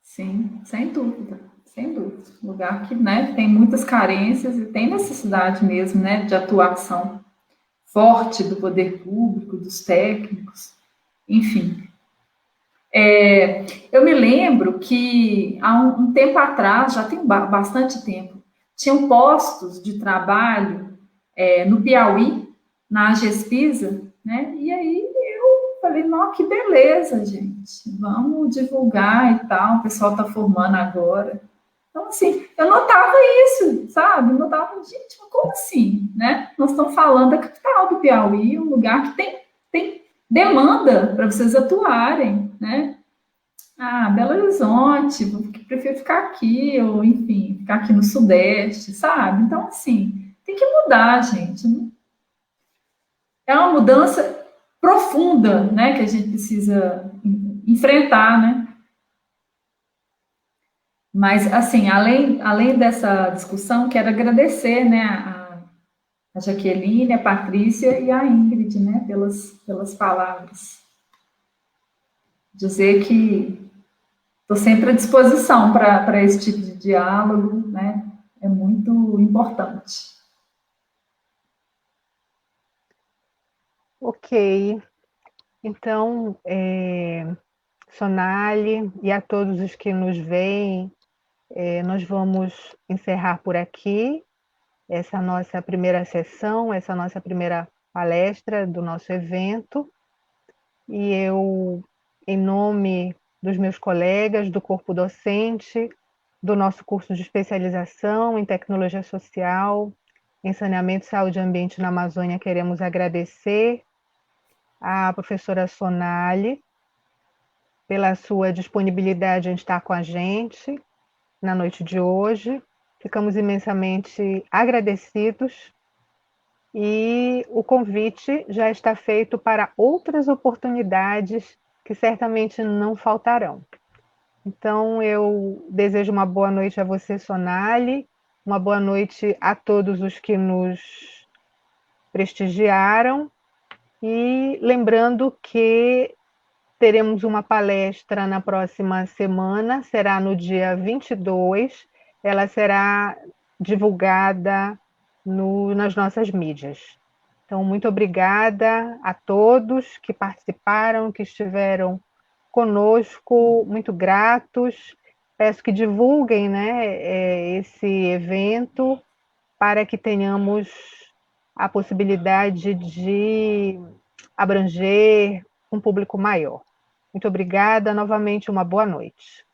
Sim, sem dúvida, sem dúvida. Lugar que, né, tem muitas carências e tem necessidade mesmo, né, de atuação forte do poder público, dos técnicos, enfim. Eu me lembro que há um tempo atrás, já tem bastante tempo, tinham postos de trabalho no Piauí, na Agespisa, né? E aí eu falei, nossa, que beleza, gente, vamos divulgar e tal, o pessoal está formando agora. Então, assim, eu notava isso, sabe? Eu notava, gente, mas como assim, né? Nós estamos falando da capital do Piauí, um lugar que tem demanda para vocês atuarem, né? Ah, Belo Horizonte, prefiro ficar aqui, ou enfim, ficar aqui no Sudeste, sabe? Então, assim, tem que mudar, gente. É uma mudança profunda, né, que a gente precisa enfrentar, né? Mas, assim, além dessa discussão, quero agradecer, né, a Jaqueline, a Patrícia e a Ingrid, né, pelas palavras. Dizer que estou sempre à disposição para esse tipo de diálogo, né, é muito importante. Ok, então, Sonali e a todos os que nos veem, nós vamos encerrar por aqui essa nossa primeira sessão, essa nossa primeira palestra do nosso evento. E eu, em nome dos meus colegas, do corpo docente, do nosso curso de especialização em tecnologia social, em saneamento, saúde e ambiente na Amazônia, queremos agradecer à professora Sonali pela sua disponibilidade em estar com a gente na noite de hoje. Ficamos imensamente agradecidos e o convite já está feito para outras oportunidades que certamente não faltarão. Então, eu desejo uma boa noite a você, Sonali, uma boa noite a todos os que nos prestigiaram, e lembrando que teremos uma palestra na próxima semana, será no dia 22, ela será divulgada nas nossas mídias. Então, muito obrigada a todos que participaram, que estiveram conosco, muito gratos. Peço que divulguem, né, esse evento para que tenhamos a possibilidade de abranger um público maior. Muito obrigada, novamente uma boa noite.